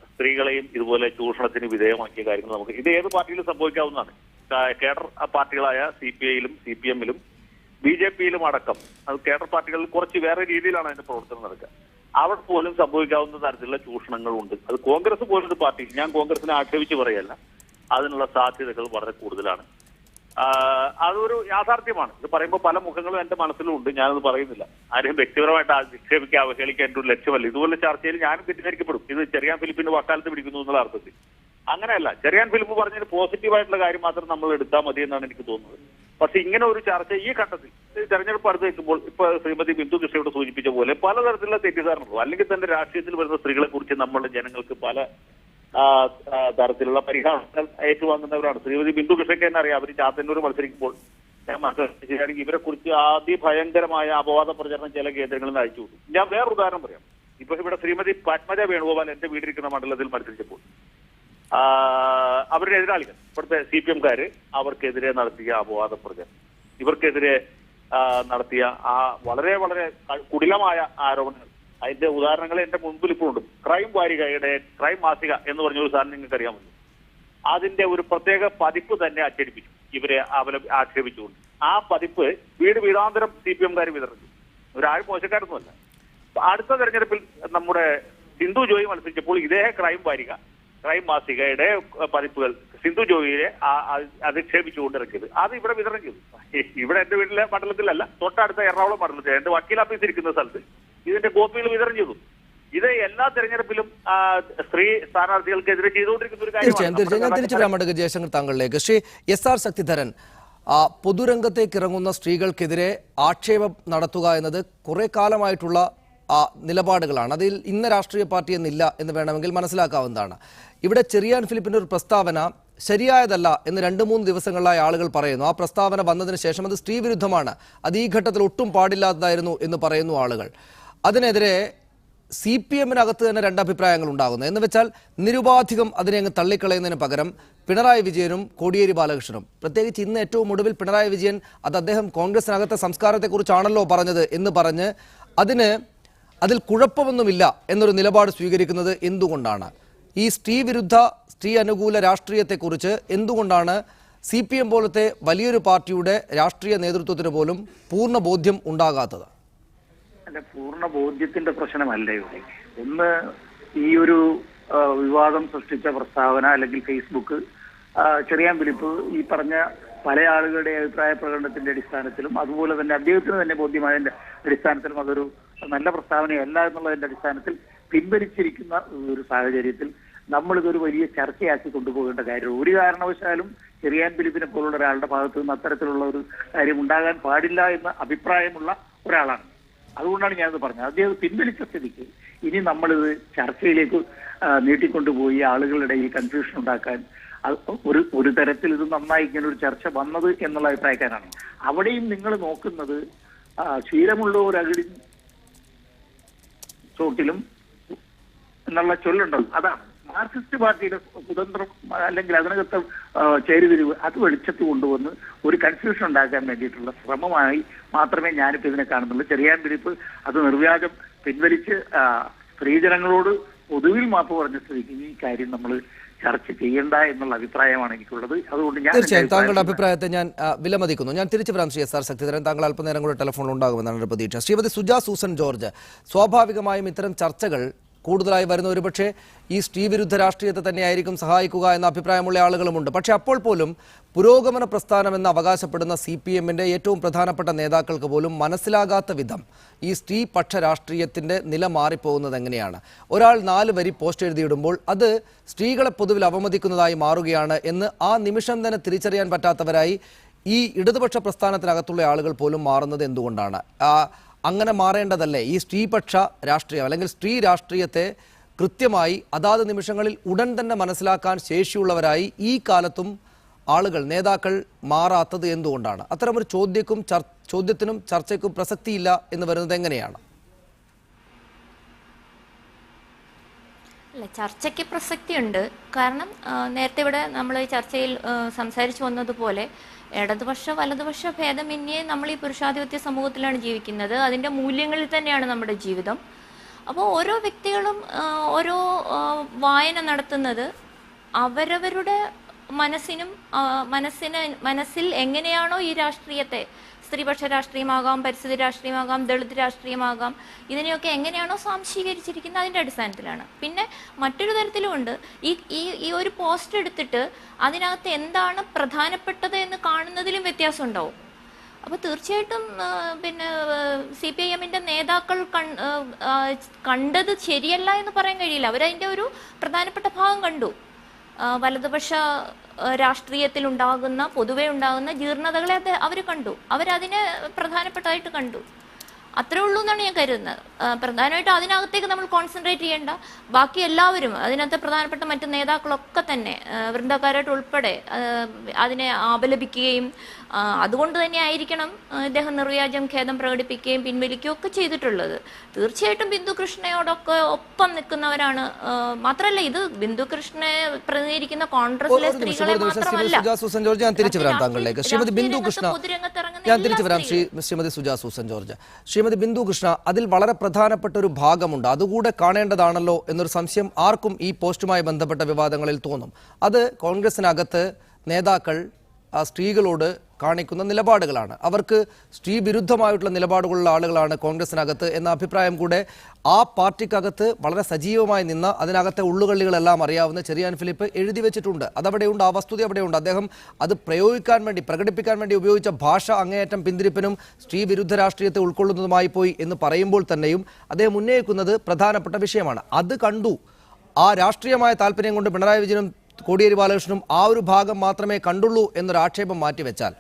സ്ത്രീകളെയും ഇതുപോലെ ചൂഷണത്തിന് വിധേയമാക്കിയ കാര്യങ്ങൾ നമുക്ക് ഇത് ഏത് പാർട്ടിയിലും സംഭവിക്കാവുന്നതാണ്. കേഡർ പാർട്ടികളായ CPI-യിലും CPM-ലും BJP-യിലും അടക്കം അത് കേഡർ പാർട്ടികളിൽ കുറച്ച് വേറെ രീതിയിലാണ് അതിന്റെ പ്രവർത്തനം നടക്കുക. അവിടെ പോലും സംഭവിക്കാവുന്ന തരത്തിലുള്ള ചൂഷണങ്ങളുണ്ട്. അത് കോൺഗ്രസ് പോലൊരു പാർട്ടി, ഞാൻ കോൺഗ്രസിനെ ആക്ഷേപിച്ച് പറയല്ല, അതിനുള്ള സാധ്യതകൾ വളരെ കൂടുതലാണ്. അതൊരു യാഥാർത്ഥ്യമാണ്. ഇത് പറയുമ്പോൾ പല മുഖങ്ങളും എന്റെ മനസ്സിലുണ്ട്, ഞാനത് പറയുന്നില്ല. ആരെയും വ്യക്തിപരമായിട്ട് നിക്ഷേപിക്കുക അവഹേളിക്കാൻ എന്റെ ഒരു ലക്ഷ്യമല്ല. ഇതുപോലെ ചർച്ചയിൽ ഞാനും തെറ്റിദ്ധരിക്കപ്പെടും. ഇത് ചെറിയാൻ ഫിലിപ്പിന്റെ വക്കാലത്ത് പിടിക്കുന്നു എന്നുള്ള അർത്ഥത്തിൽ. അങ്ങനെയല്ല, ചെറിയാൻ ഫിലിപ്പ് പറഞ്ഞൊരു പോസിറ്റീവായിട്ടുള്ള കാര്യം മാത്രം നമ്മൾ എടുത്താൽ മതി എന്നാണ് എനിക്ക് തോന്നുന്നത്. പക്ഷെ ഇങ്ങനെ ഒരു ചർച്ച ഈ ഘട്ടത്തിൽ തെരഞ്ഞെടുപ്പ് അടുത്ത് വെക്കുമ്പോൾ ഇപ്പൊ ശ്രീമതി ബിന്ദു കൃഷ്ണയോട് സൂചിപ്പിച്ച പോലെ പലതരത്തിലുള്ള തെറ്റിദ്ധാരണകളും അല്ലെങ്കിൽ തന്നെ രാഷ്ട്രീയത്തിൽ വരുന്ന സ്ത്രീകളെ കുറിച്ച് നമ്മുടെ ജനങ്ങൾക്ക് പല തരത്തിലുള്ള പരിഹാരങ്ങൾ ഏറ്റുവാങ്ങുന്നവരാണ്. ശ്രീമതി ബിന്ദു കൃഷ്ണയ്ക്ക് തന്നെ അറിയാം. അവർ ചാത്തന്നൂർ മത്സരിക്കുമ്പോൾ ഞാൻ മനസ്സിലാക്കുകയാണെങ്കിൽ ഇവരെ കുറിച്ച് അതിഭയങ്കരമായ അപവാദ പ്രചരണം ചില കേന്ദ്രങ്ങളിൽ നിന്ന് അയച്ചുവിട്ടു. ഞാൻ വേറൊരു ഉദാഹരണം പറയാം. ഇപ്പൊ ഇവിടെ ശ്രീമതി പത്മജ വേണുഗോപാൽ എന്റെ വീടിരിക്കുന്ന മണ്ഡലത്തിൽ മത്സരിച്ചപ്പോൾ അവരുടെ എതിരാളികൾ ഇവിടുത്തെ CPM-കാര് അവർക്കെതിരെ നടത്തിയ അപവാദ പ്രചരണം, ഇവർക്കെതിരെ നടത്തിയ ആ വളരെ വളരെ കുടിലമായ ആരോപണങ്ങൾ, അതിന്റെ ഉദാഹരണങ്ങൾ എന്റെ മുൻപിൽ ഇപ്പോഴുണ്ട്. ക്രൈം വാരികയുടെ ക്രൈം മാസിക എന്ന് പറഞ്ഞൊരു സാധനം നിങ്ങൾക്ക് അറിയാമല്ലോ. അതിന്റെ ഒരു പ്രത്യേക പതിപ്പ് തന്നെ അച്ചടിപ്പിച്ചു ഇവരെ ആക്ഷേപിച്ചുകൊണ്ട്. ആ പതിപ്പ് വീടാന്തരം CPM-കാർ വിതറിച്ചു. ഒരാൾ മോശക്കാരൊന്നുമല്ല. അടുത്ത തെരഞ്ഞെടുപ്പിൽ നമ്മുടെ സിന്ധു ജോയി മത്സരിച്ചപ്പോൾ ഇതേ ക്രൈം മാസികയുടെ പതിപ്പുകൾ സിന്ധു ജോയിയെ അധിക്ഷേപിച്ചുകൊണ്ട് ഇറക്കിയത് അത് ഇവിടെ വിതരണം ചെയ്തു. ഇവിടെ എന്റെ വീട്ടിലെ മണ്ഡലത്തിലല്ല, തൊട്ടടുത്ത എറണാകുളം മണ്ഡലത്തിൽ എന്റെ വക്കീൽ ഓഫീസ് ഇരിക്കുന്ന സ്ഥലത്ത് ഇതിന്റെ കോപ്പികൾ വിതരണം ചെയ്തു. ഇത് എല്ലാ തെരഞ്ഞെടുപ്പിലും സ്ത്രീ സ്ഥാനാർത്ഥികൾക്കെതിരെ ചെയ്തുകൊണ്ടിരിക്കുന്ന ഒരു കാര്യമാണ്. ഞാൻ തിരിച്ചു വരാം ജയശങ്കർ താങ്കളിലേക്ക്. ശ്രീ SR ശക്തിധരൻ, പൊതുരംഗത്തേക്ക് ഇറങ്ങുന്ന സ്ത്രീകൾക്കെതിരെ ആക്ഷേപം നടത്തുക എന്നത് കുറെ കാലമായിട്ടുള്ള നിലപാടുകളാണ്. അതിൽ ഇന്ന രാഷ്ട്രീയ പാർട്ടി എന്നില്ല എന്ന് വേണമെങ്കിൽ മനസ്സിലാക്കാവുന്നതാണ്. ഇവിടെ ചെറിയാൻ ഫിലിപ്പിന്റെ ഒരു പ്രസ്താവന ശരിയായതല്ല എന്ന് 2-3 ദിവസങ്ങളിലായി ആളുകൾ പറയുന്നു. ആ പ്രസ്താവന വന്നതിന് ശേഷം അത് സ്ത്രീ വിരുദ്ധമാണ്, അത് ഈ ഘട്ടത്തിൽ ഒട്ടും പാടില്ലാത്തതായിരുന്നു എന്ന് പറയുന്നു ആളുകൾ. അതിനെതിരെ CPM-നകത്ത് തന്നെ 2 അഭിപ്രായങ്ങൾ ഉണ്ടാകുന്നു. എന്ന് വെച്ചാൽ നിരുപാധികം അതിനെ അങ്ങ് തള്ളിക്കളയുന്നതിന് പകരം പിണറായി വിജയനും കോടിയേരി ബാലകൃഷ്ണനും, പ്രത്യേകിച്ച് ഇന്ന് ഏറ്റവും ഒടുവിൽ പിണറായി വിജയൻ അത് അദ്ദേഹം കോൺഗ്രസിനകത്തെ സംസ്കാരത്തെക്കുറിച്ചാണല്ലോ പറഞ്ഞത് എന്ന് പറഞ്ഞ് അതിൽ കുഴപ്പമൊന്നുമില്ല എന്നൊരു നിലപാട് സ്വീകരിക്കുന്നത് എന്തുകൊണ്ടാണ്? ഈ സ്ത്രീ വിരുദ്ധ സ്ത്രീ അനുകൂല രാഷ്ട്രീയത്തെക്കുറിച്ച് എന്തുകൊണ്ടാണ് CPM പോലത്തെ വലിയൊരു പാർട്ടിയുടെ രാഷ്ട്രീയ നേതൃത്വത്തിന് പോലും പൂർണ്ണ ബോധ്യം ഉണ്ടാകാത്തത്? അല്ല, പൂർണ്ണ ബോധ്യത്തിന്റെ പ്രശ്നമല്ല ഇവിടെ. ഒന്ന്, ഈ ഒരു വിവാദം സൃഷ്ടിച്ച പ്രസ്താവന അല്ലെങ്കിൽ ഫേസ്ബുക്ക് ചെറിയാൻ ഫിലിപ്പ് ഈ പറഞ്ഞ പല ആളുകളുടെ അഭിപ്രായ പ്രകടനത്തിന്റെ അടിസ്ഥാനത്തിലും അതുപോലെ തന്നെ അദ്ദേഹത്തിന് തന്നെ ബോധ്യമായതിന്റെ അടിസ്ഥാനത്തിലും അതൊരു നല്ല പ്രസ്താവനയല്ല എന്നുള്ളതിന്റെ അടിസ്ഥാനത്തിൽ പിൻവലിച്ചിരിക്കുന്ന ഒരു സാഹചര്യത്തിൽ നമ്മളിതൊരു വലിയ ചർച്ചയാക്കി കൊണ്ടുപോകേണ്ട കാര്യം ഒരു കാരണവശാലും ചെറിയാൻ ഫിലിപ്പിനെ പോലുള്ള ഒരാളുടെ ഭാഗത്തു നിന്ന് അത്തരത്തിലുള്ള ഒരു കാര്യം ഉണ്ടാകാൻ പാടില്ല എന്ന അഭിപ്രായമുള്ള ഒരാളാണ്. അതുകൊണ്ടാണ് ഞാനത് പറഞ്ഞത്. അദ്ദേഹം പിൻവലിച്ച സ്ഥിതിക്ക് ഇനി നമ്മളിത് ചർച്ചയിലേക്ക് നീട്ടിക്കൊണ്ടുപോയി ആളുകളുടെ ഇടയിൽ കൺഫ്യൂഷൻ ഉണ്ടാക്കാൻ ഒരു തരത്തിൽ ഇത് നന്നായി ഇങ്ങനെ ഒരു ചർച്ച വന്നത് എന്നുള്ള അഭിപ്രായക്കാരാണ്. അവിടെയും നിങ്ങൾ നോക്കുന്നത് ശീലമുള്ള ഒരു അകിടി ചോട്ടിലും എന്നുള്ള ചൊല്ലുണ്ടല്ലോ, അതാണ് മാർക്സിസ്റ്റ് പാർട്ടിയുടെ കുതന്ത്രം അല്ലെങ്കിൽ അതിനകത്ത് ചേരുതിരിവ് അത് വെളിച്ചത്ത് കൊണ്ടുവന്ന് ഒരു കൺഫ്യൂഷൻ ഉണ്ടാക്കാൻ വേണ്ടിയിട്ടുള്ള ശ്രമമായി മാത്രമേ ഞാനിപ്പോൾ ഇതിനെ കാണുന്നുള്ളൂ. ചെറിയാൻ ഫിലിപ്പ് അത് നിർവ്യാജം പിൻവലിച്ച് സ്ത്രീജനങ്ങളോട് പൊതുവിൽ മാപ്പ് പറഞ്ഞ സ്ഥിതിക്ക് ഈ കാര്യം നമ്മൾ ചർച്ച ചെയ്യണ്ട എന്നുള്ള അഭിപ്രായമാണ് എനിക്കുള്ളത്. അതുകൊണ്ട് ഞാൻ തീർച്ചയായും താങ്കളുടെ അഭിപ്രായത്തെ ഞാൻ വിലമതിക്കുന്നു. ഞാൻ തിരിച്ചു വരാം ശ്രീ എസ് ആർ ശക്തിധരൻ. താങ്കൾ അല്പനേരം കൂടെ ടെലിഫോണിൽ ഉണ്ടാകുമെന്നാണ് ഒരു പ്രതീക്ഷ. ശ്രീമതി സുജാ സൂസൻ ജോർജ്, സ്വാഭാവികമായും ഇത്തരം ചർച്ചകൾ കൂടുതലായി വരുന്ന ഒരുപക്ഷെ ഈ സ്ത്രീവിരുദ്ധ രാഷ്ട്രീയത്തെ തന്നെയായിരിക്കും സഹായിക്കുക എന്ന അഭിപ്രായമുള്ള ആളുകളുമുണ്ട്. പക്ഷേ അപ്പോൾ പോലും പുരോഗമന പ്രസ്ഥാനമെന്ന് അവകാശപ്പെടുന്ന CPM-ന്റെ ഏറ്റവും പ്രധാനപ്പെട്ട നേതാക്കൾക്ക് പോലും മനസ്സിലാകാത്ത വിധം ഈ സ്ത്രീപക്ഷ രാഷ്ട്രീയത്തിൻ്റെ നില മാറിപ്പോകുന്നത് എങ്ങനെയാണ്? ഒരാൾ 4 വരി പോസ്റ്റ് എഴുതിയിടുമ്പോൾ അത് സ്ത്രീകളെ പൊതുവിൽ അവമതിക്കുന്നതായി മാറുകയാണ് എന്ന് ആ നിമിഷം തന്നെ തിരിച്ചറിയാൻ പറ്റാത്തവരായി ഈ ഇടതുപക്ഷ പ്രസ്ഥാനത്തിനകത്തുള്ള ആളുകൾ പോലും മാറുന്നത് എന്തുകൊണ്ടാണ്? അങ്ങനെ മാറേണ്ടതല്ലേ? ഈ സ്ത്രീപക്ഷ രാഷ്ട്രീയം അല്ലെങ്കിൽ സ്ത്രീ രാഷ്ട്രീയത്തെ കൃത്യമായി അതാത് നിമിഷങ്ങളിൽ ഉടൻ തന്നെ മനസ്സിലാക്കാൻ ശേഷിയുള്ളവരായി ഈ കാലത്തും ആളുകൾ, നേതാക്കൾ മാറാത്തത് എന്തുകൊണ്ടാണ്? അത്തരമൊരു ചോദ്യത്തിനും ചർച്ചയ്ക്കും പ്രസക്തിയില്ല എന്ന് വരുന്നത് എങ്ങനെയാണ്? അല്ല, ചർച്ചയ്ക്ക് പ്രസക്തിയുണ്ട്. കാരണം നേരത്തെ ഇവിടെ നമ്മൾ ഈ ചർച്ചയിൽ സംസാരിച്ചു വന്നതുപോലെ ഇടതുപക്ഷ വലതുപക്ഷ ഭേദമന്യേ നമ്മൾ ഈ പുരുഷാധിപത്യ സമൂഹത്തിലാണ് ജീവിക്കുന്നത്. അതിൻ്റെ മൂല്യങ്ങളിൽ തന്നെയാണ് നമ്മുടെ ജീവിതം. അപ്പോൾ ഓരോ വ്യക്തികളും ഓരോ വായന നടത്തുന്നത് അവരവരുടെ മനസ്സിൽ എങ്ങനെയാണോ ഈ രാഷ്ട്രീയത്തെ, സ്ത്രീപക്ഷ രാഷ്ട്രീയമാകാം, പരിസ്ഥിതി രാഷ്ട്രീയമാകാം, ദളിത് രാഷ്ട്രീയമാകാം, ഇതിനെയൊക്കെ എങ്ങനെയാണോ സ്വാംശീകരിച്ചിരിക്കുന്നത് അതിൻ്റെ അടിസ്ഥാനത്തിലാണ്. പിന്നെ മറ്റൊരു തരത്തിലുമുണ്ട്, ഈ ഒരു പോസ്റ്റ് എടുത്തിട്ട് അതിനകത്ത് എന്താണ് പ്രധാനപ്പെട്ടത് എന്ന് കാണുന്നതിലും വ്യത്യാസം ഉണ്ടാവും. അപ്പോൾ തീർച്ചയായിട്ടും പിന്നെ CPIM-ന്റെ നേതാക്കൾ കണ്ടത് ശരിയല്ല എന്ന് പറയാൻ കഴിയില്ല. അവരതിൻ്റെ ഒരു പ്രധാനപ്പെട്ട ഭാഗം കണ്ടു. വലതുപക്ഷ രാഷ്ട്രീയത്തിൽ പൊതുവെ ഉണ്ടാകുന്ന ജീർണതകളെ അവർ കണ്ടു. അവരതിനെ പ്രധാനപ്പെട്ടതായിട്ട് കണ്ടു. അത്രേ ഉള്ളൂ എന്നാണ് ഞാൻ കരുതുന്നത്. പ്രധാനമായിട്ടും അതിനകത്തേക്ക് നമ്മൾ കോൺസെൻട്രേറ്റ് ചെയ്യേണ്ട. ബാക്കി എല്ലാവരും അതിനകത്ത് പ്രധാനപ്പെട്ട മറ്റു നേതാക്കളൊക്കെ തന്നെ വൃന്ദക്കാരായിട്ട് ഉൾപ്പെടെ അതിനെ അപലപിക്കുകയും അതുകൊണ്ട് തന്നെ ആയിരിക്കണം ഇദ്ദേഹം നിർവ്യാജം ഖേദം പ്രകടിപ്പിക്കുകയും പിൻവലിക്കുകയും ഒക്കെ ചെയ്തിട്ടുള്ളത്. തീർച്ചയായിട്ടും ബിന്ദു കൃഷ്ണയോടൊക്കെ ഒപ്പം നിൽക്കുന്നവരാണ്. മാത്രമല്ല, ഇത് ബിന്ദു കൃഷ്ണയെ പ്രതിനിധീകരിക്കുന്ന കോൺഗ്രസിലെ സ്ത്രീകളെ മാത്രമല്ല. ശ്രീമതി സുജാ സൂസൻ ജോർജ്, ശ്രീമതി ബിന്ദു കൃഷ്ണ, അതിൽ വളരെ പ്രധാനപ്പെട്ട ഒരു ഭാഗമുണ്ട്, അതുകൂടെ കാണേണ്ടതാണല്ലോ എന്നൊരു സംശയം ആർക്കും ഈ പോസ്റ്റുമായി ബന്ധപ്പെട്ട വിവാദങ്ങളിൽ തോന്നും. അത് കോൺഗ്രസിനകത്ത് നേതാക്കൾ സ്ത്രീകളോട് കാണിക്കുന്ന നിലപാടുകളാണ്. അവർക്ക് സ്ത്രീ വിരുദ്ധമായിട്ടുള്ള നിലപാടുകളുള്ള ആളുകളാണ് കോൺഗ്രസിനകത്ത് എന്ന അഭിപ്രായം കൂടെ ആ പാർട്ടിക്കകത്ത് വളരെ സജീവമായി നിന്ന് അതിനകത്തെ ഉള്ളുകള്ളികളെല്ലാം അറിയാവുന്ന ചെറിയാൻ ഫിലിപ്പ് എഴുതി വെച്ചിട്ടുണ്ട്. അതവിടെയുണ്ട്, ആ വസ്തുത അവിടെയുണ്ട്. അദ്ദേഹം അത് പ്രകടിപ്പിക്കാൻ വേണ്ടി ഉപയോഗിച്ച ഭാഷ അങ്ങേയറ്റം പിന്തിരിപ്പനും സ്ത്രീ വിരുദ്ധ രാഷ്ട്രീയത്തെ ഉൾക്കൊള്ളുന്നതുമായി പോയി എന്ന് പറയുമ്പോൾ തന്നെയും അദ്ദേഹം ഉന്നയിക്കുന്നത് പ്രധാനപ്പെട്ട വിഷയമാണ്. അത് കണ്ടു. ആ രാഷ്ട്രീയമായ താല്പര്യം കൊണ്ട് പിണറായി വിജയനും കോടിയേരി ബാലകൃഷ്ണനും ആ ഒരു ഭാഗം മാത്രമേ കണ്ടുള്ളൂ എന്നൊരു ആക്ഷേപം മാറ്റിവെച്ചാൽ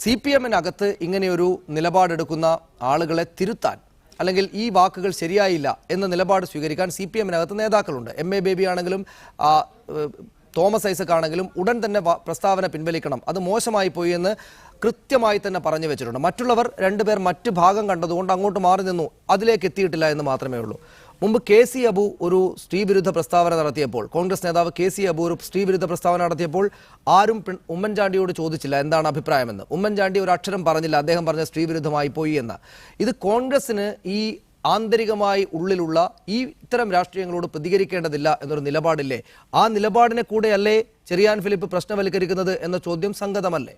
CPM-നകത്ത് ഇങ്ങനെയൊരു നിലപാടെടുക്കുന്ന ആളുകളെ തിരുത്താൻ, അല്ലെങ്കിൽ ഈ വാക്കുകൾ ശരിയായില്ല എന്ന നിലപാട് സ്വീകരിക്കാൻ CPM-നകത്ത് നേതാക്കളുണ്ട്. MA ബേബി ആണെങ്കിലും തോമസ് ഐസക് ആണെങ്കിലും ഉടൻ തന്നെ പ്രസ്താവന പിൻവലിക്കണം, അത് മോശമായി പോയി എന്ന് കൃത്യമായി തന്നെ പറഞ്ഞു വെച്ചിട്ടുണ്ട്. മറ്റുള്ളവർ 2 പേർ മറ്റു ഭാഗം കണ്ടതുകൊണ്ട് അങ്ങോട്ട് മാറി നിന്നു, അതിലേക്ക് എത്തിയിട്ടില്ല എന്ന് മാത്രമേ ഉള്ളൂ. മുമ്പ് KC അബു ഒരു സ്ത്രീവിരുദ്ധ പ്രസ്താവന നടത്തിയപ്പോൾ, കോൺഗ്രസ് നേതാവ് KC അബു ഒരു സ്ത്രീവിരുദ്ധ പ്രസ്താവന നടത്തിയപ്പോൾ ആരും ഉമ്മൻചാണ്ടിയോട് ചോദിച്ചില്ല എന്താണ് അഭിപ്രായമെന്ന്. ഉമ്മൻചാണ്ടി ഒരു അക്ഷരം പറഞ്ഞില്ല, അദ്ദേഹം പറഞ്ഞ സ്ത്രീവിരുദ്ധമായി പോയി എന്ന്. ഇത് കോൺഗ്രസിന് ഈ ആന്തരികമായി ഉള്ളിലുള്ള ഈ ഇത്തരം രാഷ്ട്രീയങ്ങളോട് പ്രതികരിക്കേണ്ടതില്ല എന്നൊരു നിലപാടില്ലേ? ആ നിലപാടിനെ കൂടെയല്ലേ ചെറിയാൻ ഫിലിപ്പ് പ്രശ്നവൽക്കരിക്കുന്നത് എന്ന ചോദ്യം സംഗതമല്ലേ?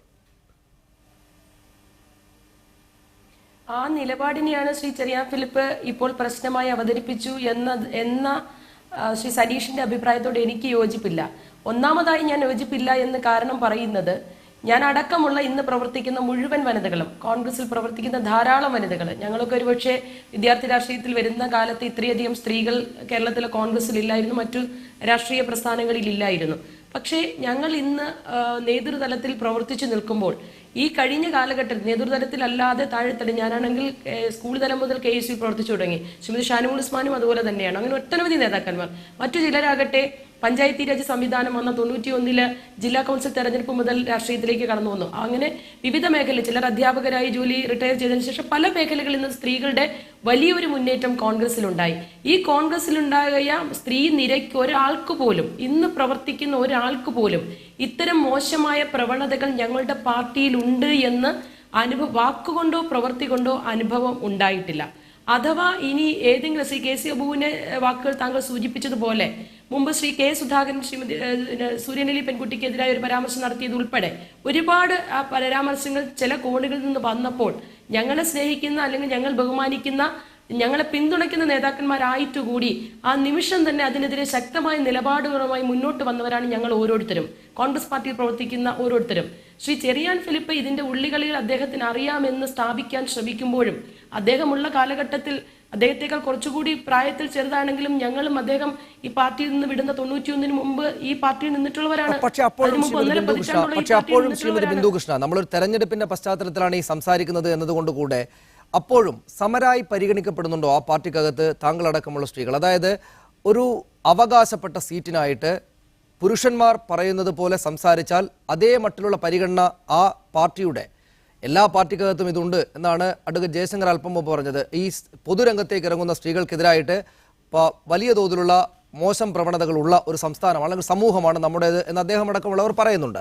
ആ നിലപാടിനെയാണ് ശ്രീ ചെറിയാൻ ഫിലിപ്പ് ഇപ്പോൾ പ്രശ്നമായി അവതരിപ്പിച്ചു എന്ന ശ്രീ സനീഷിന്റെ അഭിപ്രായത്തോട് എനിക്ക് യോജിപ്പില്ല. ഒന്നാമതായി ഞാൻ യോജിപ്പില്ല എന്ന് കാരണം പറയുന്നത്, ഞാൻ അടക്കമുള്ള ഇന്ന് പ്രവർത്തിക്കുന്ന മുഴുവൻ വനിതകളും, കോൺഗ്രസിൽ പ്രവർത്തിക്കുന്ന ധാരാളം വനിതകൾ, ഞങ്ങളൊക്കെ ഒരുപക്ഷെ വിദ്യാർത്ഥി രാഷ്ട്രീയത്തിൽ വരുന്ന കാലത്ത് ഇത്രയധികം സ്ത്രീകൾ കേരളത്തിലെ കോൺഗ്രസിൽ ഇല്ലായിരുന്നു, മറ്റു രാഷ്ട്രീയ പ്രസ്ഥാനങ്ങളിൽ ഇല്ലായിരുന്നു. പക്ഷേ ഞങ്ങൾ ഇന്ന് നേതൃതലത്തിൽ പ്രവർത്തിച്ചു നിൽക്കുമ്പോൾ ഈ കഴിഞ്ഞ കാലഘട്ടത്തിൽ നേതൃതലത്തിലല്ലാതെ താഴെത്തല, ഞാനാണെങ്കിൽ സ്കൂൾ തലം മുതൽ KSU പ്രവർത്തിച്ചു തുടങ്ങി, ശ്രീമതി ഷാനിമോൾ ഉസ്മാനും അതുപോലെ തന്നെയാണ്. അങ്ങനെ ഒട്ടനവധി നേതാക്കന്മാർ. മറ്റു ചിലരാകട്ടെ പഞ്ചായത്തി രാജ് സംവിധാനം വന്ന 91 ജില്ലാ കൗൺസിൽ തെരഞ്ഞെടുപ്പ് മുതൽ രാഷ്ട്രീയത്തിലേക്ക് കടന്നു വന്നു. അങ്ങനെ വിവിധ മേഖലയിൽ ചിലർ അധ്യാപകരായി റിട്ടയർ ചെയ്തതിനു ശേഷം പല മേഖലകളിൽ നിന്ന് സ്ത്രീകളുടെ വലിയൊരു മുന്നേറ്റം കോൺഗ്രസിലുണ്ടായി. ഈ കോൺഗ്രസിലുണ്ടായ സ്ത്രീ നിരയ്ക്ക് ഒരാൾക്ക് പോലും, ഇന്ന് പ്രവർത്തിക്കുന്ന ഒരാൾക്ക് പോലും ഇത്തരം മോശമായ പ്രവണതകൾ ഞങ്ങളുടെ പാർട്ടിയിൽ ഉണ്ട് എന്ന് വാക്കുകൊണ്ടോ പ്രവൃത്തി കൊണ്ടോ അനുഭവം ഉണ്ടായിട്ടില്ല. അഥവാ ഇനി ഏതെങ്കിലും KC അബുവിന്റെ വാക്കുകൾ താങ്കൾ സൂചിപ്പിച്ചതുപോലെ മുമ്പ് ശ്രീ കെ സുധാകരൻ ശ്രീമതി സൂര്യനെല്ലി പെൺകുട്ടിക്കെതിരായ ഒരു പരാമർശം നടത്തിയത് ഉൾപ്പെടെ ഒരുപാട് ആ പരാമർശങ്ങൾ ചില കോണുകളിൽ നിന്ന് വന്നപ്പോൾ ഞങ്ങളെ സ്നേഹിക്കുന്ന അല്ലെങ്കിൽ ഞങ്ങൾ ബഹുമാനിക്കുന്ന ഞങ്ങളെ പിന്തുണയ്ക്കുന്ന നേതാക്കന്മാരായിട്ടുകൂടി ആ നിമിഷം തന്നെ അതിനെതിരെ ശക്തമായ നിലപാടുകളുമായി മുന്നോട്ട് വന്നവരാണ് ഞങ്ങൾ ഓരോരുത്തരും, കോൺഗ്രസ് പാർട്ടിയിൽ പ്രവർത്തിക്കുന്ന ഓരോരുത്തരും. ശ്രീ ചെറിയാൻ ഫിലിപ്പ് ഇതിന്റെ ഉള്ളികളിൽ അദ്ദേഹത്തിന് അറിയാമെന്ന് സ്ഥാപിക്കാൻ ശ്രമിക്കുമ്പോഴും അദ്ദേഹമുള്ള കാലഘട്ടത്തിൽ അദ്ദേഹത്തെക്കാൾ കുറച്ചുകൂടി പ്രായത്തിൽ ചെറുതാണെങ്കിലും ഞങ്ങളും അദ്ദേഹം ഈ പാർട്ടിയിൽ നിന്ന് വിടുന്ന 91 മുമ്പ് ഈ പാർട്ടിയിൽ നിന്നിട്ടുള്ളവരാണ്. പക്ഷേ അപ്പോഴും ശ്രീമതി ബിന്ദുകൃഷ്ണ, നമ്മളൊരു തെരഞ്ഞെടുപ്പിന്റെ പശ്ചാത്തലത്തിലാണ് ഈ സംസാരിക്കുന്നത് എന്നതുകൊണ്ട് കൂടെ അപ്പോഴും സമരായി പരിഗണിക്കപ്പെടുന്നുണ്ടോ ആ പാർട്ടിക്കകത്ത് താങ്കളടക്കമുള്ള സ്ത്രീകൾ? അതായത് ഒരു അവകാശപ്പെട്ട സീറ്റിനായിട്ട് പുരുഷന്മാർ പറയുന്നത് പോലെ സംസാരിച്ചാൽ അതേ മട്ടിലുള്ള പരിഗണന ആ പാർട്ടിയുടെ എല്ലാ പാർട്ടിക്കകത്തും ഇതുണ്ട് എന്നാണ് അഡ്വക്കേറ്റ് ജയശങ്കർ അല്പം മുമ്പ് പറഞ്ഞത്. ഈ പൊതുരംഗത്തേക്ക് ഇറങ്ങുന്ന സ്ത്രീകൾക്കെതിരായിട്ട് വലിയ തോതിലുള്ള മോശം പ്രവണതകളുള്ള ഒരു സംസ്ഥാനമാണ് അല്ലെങ്കിൽ സമൂഹമാണ് നമ്മുടേത് എന്ന് അദ്ദേഹം അടക്കമുള്ളവർ പറയുന്നുണ്ട്.